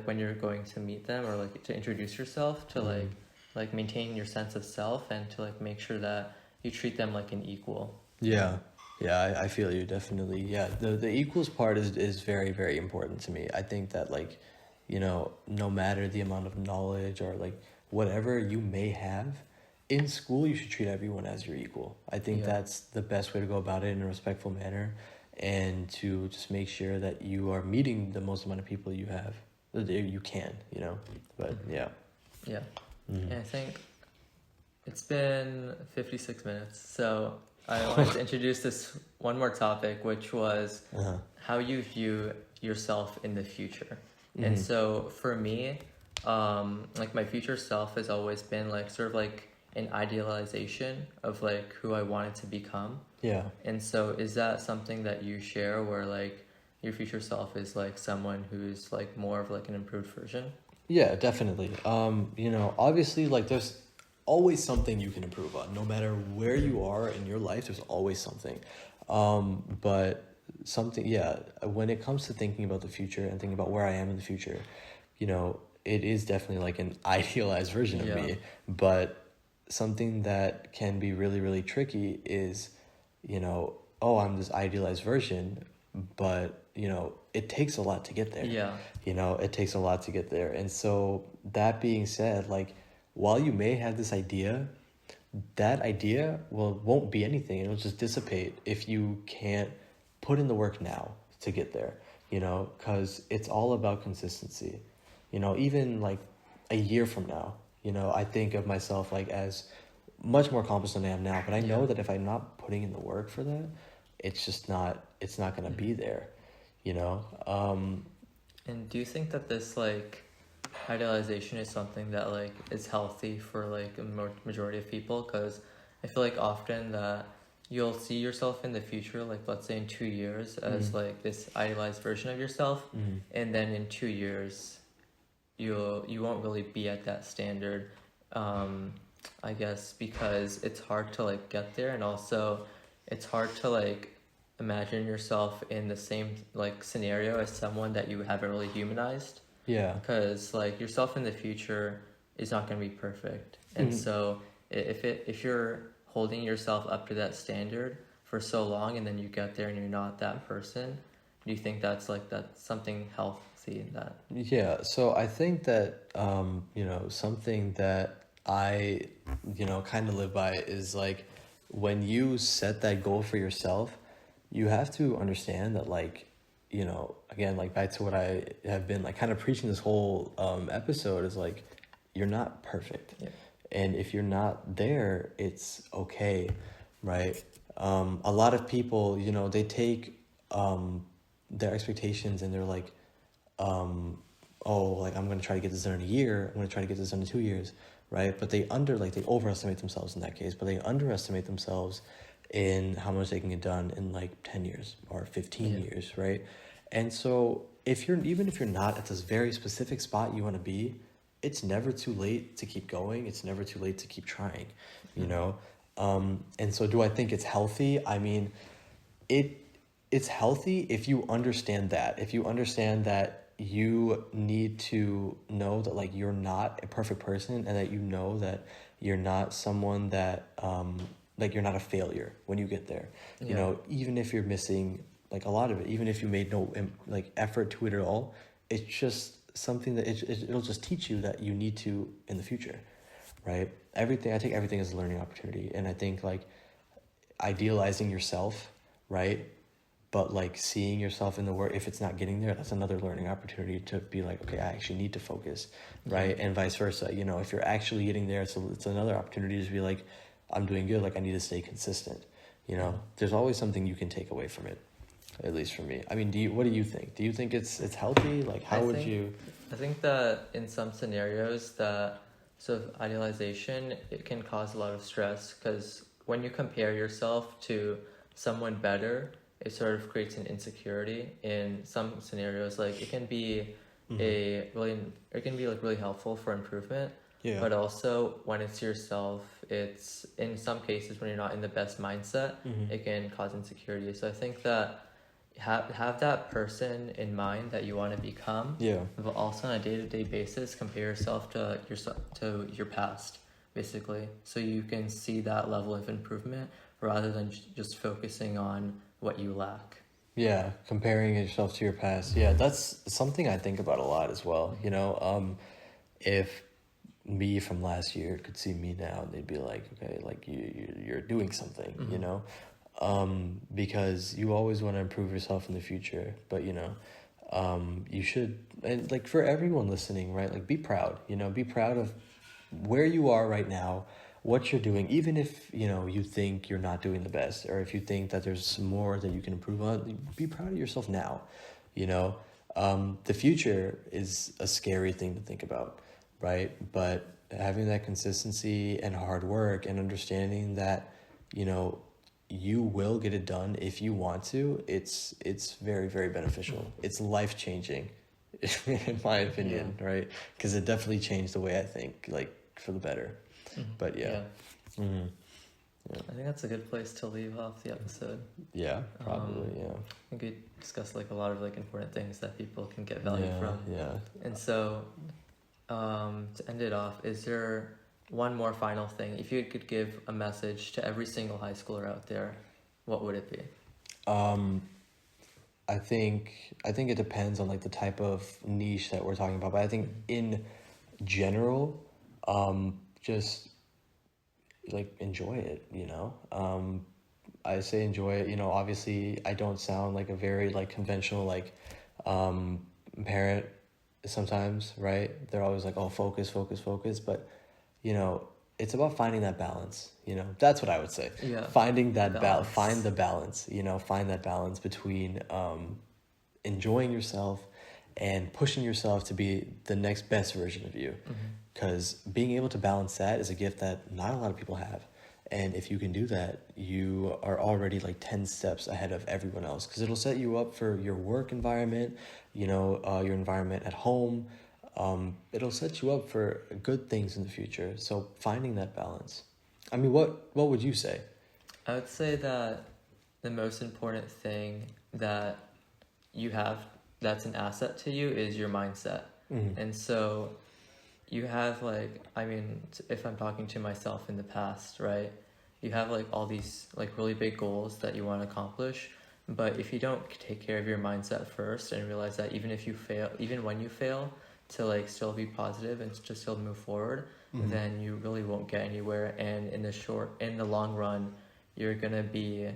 [SPEAKER 3] when you're going to meet them or like to introduce yourself to like maintain your sense of self and to like make sure that you treat them like an equal.
[SPEAKER 2] Yeah. Yeah, I feel you definitely. Yeah, the equals part is very, very important to me. I think that like, you know, no matter the amount of knowledge or like whatever you may have, in school you should treat everyone as your equal. I think that's the best way to go about it in a respectful manner, and to just make sure that you are meeting the most amount of people you have, that you can, you know. But yeah.
[SPEAKER 3] Yeah. And I think it's been 56 minutes, so I wanted to introduce this one more topic, which was how you view yourself in the future. And so for me, like my future self has always been like sort of like an idealization of like who I wanted to become.
[SPEAKER 2] Yeah.
[SPEAKER 3] And so is that something that you share, where like your future self is like someone who's like more of like an improved version?
[SPEAKER 2] Yeah, definitely. You know, obviously, like there's always something you can improve on. No matter where you are in your life, there's always something. But something, yeah, when it comes to thinking about the future and thinking about where I am in the future, you know, it is definitely like an idealized version of me. But something that can be really, really tricky is, you know, oh, I'm this idealized version, but, you know, it takes a lot to get there.
[SPEAKER 3] Yeah.
[SPEAKER 2] You know, it takes a lot to get there. And so that being said, like, while you may have this idea, that idea won't be anything. It'll just dissipate if you can't put in the work now to get there, you know, because it's all about consistency. You know, even like a year from now, you know, I think of myself like as much more accomplished than I am now, but I know that if I'm not putting in the work for that, it's not going to be there, you know?
[SPEAKER 3] And do you think that this like idealization is something that like is healthy for like a majority of people? Because I feel like often that you'll see yourself in the future, like let's say in 2 years, as like this idealized version of yourself, and then in 2 years you won't really be at that standard, I guess, because it's hard to like get there, and also it's hard to like imagine yourself in the same like scenario as someone that you haven't really humanized.
[SPEAKER 2] Yeah.
[SPEAKER 3] Because like yourself in the future is not going to be perfect, and so if you're holding yourself up to that standard for so long, and then you get there and you're not that person, do you think that's something healthy in that?
[SPEAKER 2] Yeah. So I think that you know, something that I, you know, kind of live by is like, when you set that goal for yourself, you have to understand that, like, you know, again, like back to what I have been like kind of preaching this whole episode is like, you're not perfect.
[SPEAKER 3] Yeah.
[SPEAKER 2] And if you're not there, it's okay, right? A lot of people, you know, they take their expectations and they're like, oh, like I'm going to try to get this done in a year. I'm going to try to get this done in 2 years, right? But they overestimate themselves in that case, but they underestimate themselves in how much they can get done in like 10 years or 15 years, right? And so even if you're not at this very specific spot you want to be, it's never too late to keep going. It's never too late to keep trying, you know? And so do I think it's healthy? I mean, it's healthy if you understand that. If you understand that you need to know that like you're not a perfect person, and that you know that you're not someone that like you're not a failure when you get there. You know, even if you're missing like a lot of it, even if you made no like effort to it at all, it's just something that it'll just teach you that you need to in the future, right? I take everything as a learning opportunity. And I think like idealizing yourself, right? But like seeing yourself in the work, if it's not getting there, that's another learning opportunity to be like, okay, I actually need to focus, right? And vice versa. You know, if you're actually getting there, it's another opportunity to be like, I'm doing good. Like I need to stay consistent. You know, there's always something you can take away from it, at least for me. I mean, what do you think? Do you think it's healthy? Like, how would you?
[SPEAKER 3] I think that in some scenarios that sort of idealization, it can cause a lot of stress, because when you compare yourself to someone better, it sort of creates an insecurity. In some scenarios, like it can be like really helpful for improvement,
[SPEAKER 2] Yeah.
[SPEAKER 3] But also when it's yourself, it's in some cases when you're not in the best mindset, it can cause insecurity. So I think that have that person in mind that you want to become,
[SPEAKER 2] Yeah.
[SPEAKER 3] but also on a day-to-day basis compare yourself to your past, basically, so you can see that level of improvement rather than just focusing on what you lack.
[SPEAKER 2] Yeah, comparing yourself to your past. Yeah, that's something I think about a lot as well. You know, if me from last year could see me now, they'd be like, okay, like you're doing something, you know, because you always want to improve yourself in the future. But you know, you should, and like for everyone listening, right? Like be proud. You know, be proud of where you are right now, what you're doing, even if you know you think you're not doing the best, or if you think that there's more that you can improve on. Be proud of yourself now. You know, the future is a scary thing to think about, right? But having that consistency and hard work and understanding that, you know, you will get it done if you want to, it's very, very beneficial. It's life changing, in my opinion, right? Because it definitely changed the way I think, like for the better. But yeah.
[SPEAKER 3] I think that's a good place to leave off the episode.
[SPEAKER 2] Yeah, probably. Yeah.
[SPEAKER 3] I think we discussed like a lot of like important things that people can get value from.
[SPEAKER 2] Yeah.
[SPEAKER 3] And so, to end it off, is there one more final thing? If you could give a message to every single high schooler out there, what would it be?
[SPEAKER 2] I think it depends on like the type of niche that we're talking about, but I think in general, just like enjoy it, you know. I say enjoy it, you know. Obviously I don't sound like a very like conventional like parent sometimes, right? They're always like, oh, focus, but you know, it's about finding that balance, you know. That's what I would say.
[SPEAKER 3] Yeah.
[SPEAKER 2] Finding that balance. Find the balance, you know, find that balance between enjoying yourself and pushing yourself to be the next best version of you. Because being able to balance that is a gift that not a lot of people have. And if you can do that, you are already like 10 steps ahead of everyone else, because it'll set you up for your work environment, you know, your environment at home. It'll set you up for good things in the future. So finding that balance. I mean, what would you say?
[SPEAKER 3] I would say that the most important thing that you have that's an asset to you is your mindset. And so you have like, I mean, if I'm talking to myself in the past, right? You have like all these like really big goals that you want to accomplish. But if you don't take care of your mindset first and realize that even if you fail, even when you fail, to like still be positive and to still move forward, then you really won't get anywhere. And in the long run, you're gonna be,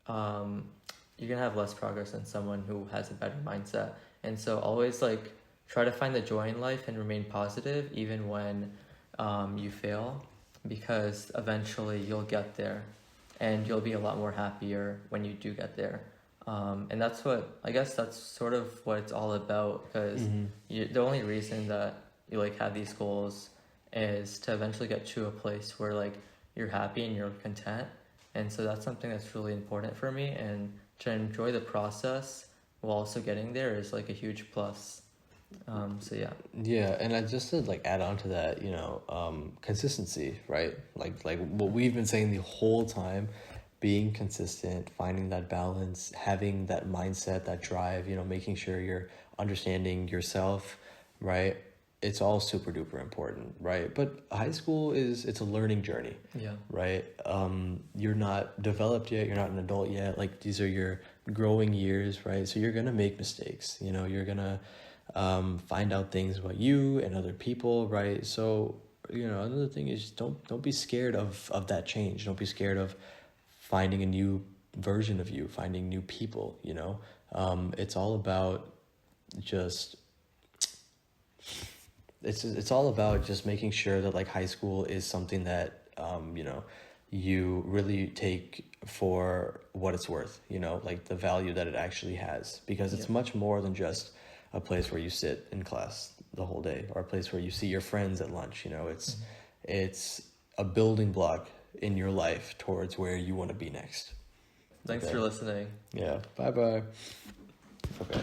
[SPEAKER 3] you're gonna have less progress than someone who has a better mindset. And so always like try to find the joy in life and remain positive even when you fail, because eventually you'll get there and you'll be a lot more happier when you do get there. And that's sort of what it's all about, because the only reason that you like have these goals is to eventually get to a place where like you're happy and you're content. And so that's something that's really important for me, and to enjoy the process while also getting there is like a huge plus. So yeah.
[SPEAKER 2] Yeah, and I just to like add on to that, you know, consistency, right? Like what we've been saying the whole time, being consistent, finding that balance, having that mindset, that drive, you know, making sure you're understanding yourself, right? It's all super duper important, right? But high school it's a learning journey.
[SPEAKER 3] Yeah.
[SPEAKER 2] Right? You're not developed yet, you're not an adult yet. Like these are your growing years, right? So you're gonna make mistakes, you know, you're gonna find out things about you and other people, right? So, you know, another thing is don't be scared of that change. Don't be scared of finding a new version of you, finding new people, you know. It's all about just it's all about just making sure that like high school is something that you know, you really take for what it's worth, you know, like the value that it actually has, because it's much more than just a place where you sit in class the whole day, or a place where you see your friends at lunch. You know, it's a building block in your life towards where you want to be next.
[SPEAKER 3] Thanks for listening.
[SPEAKER 2] Yeah. Bye. Okay.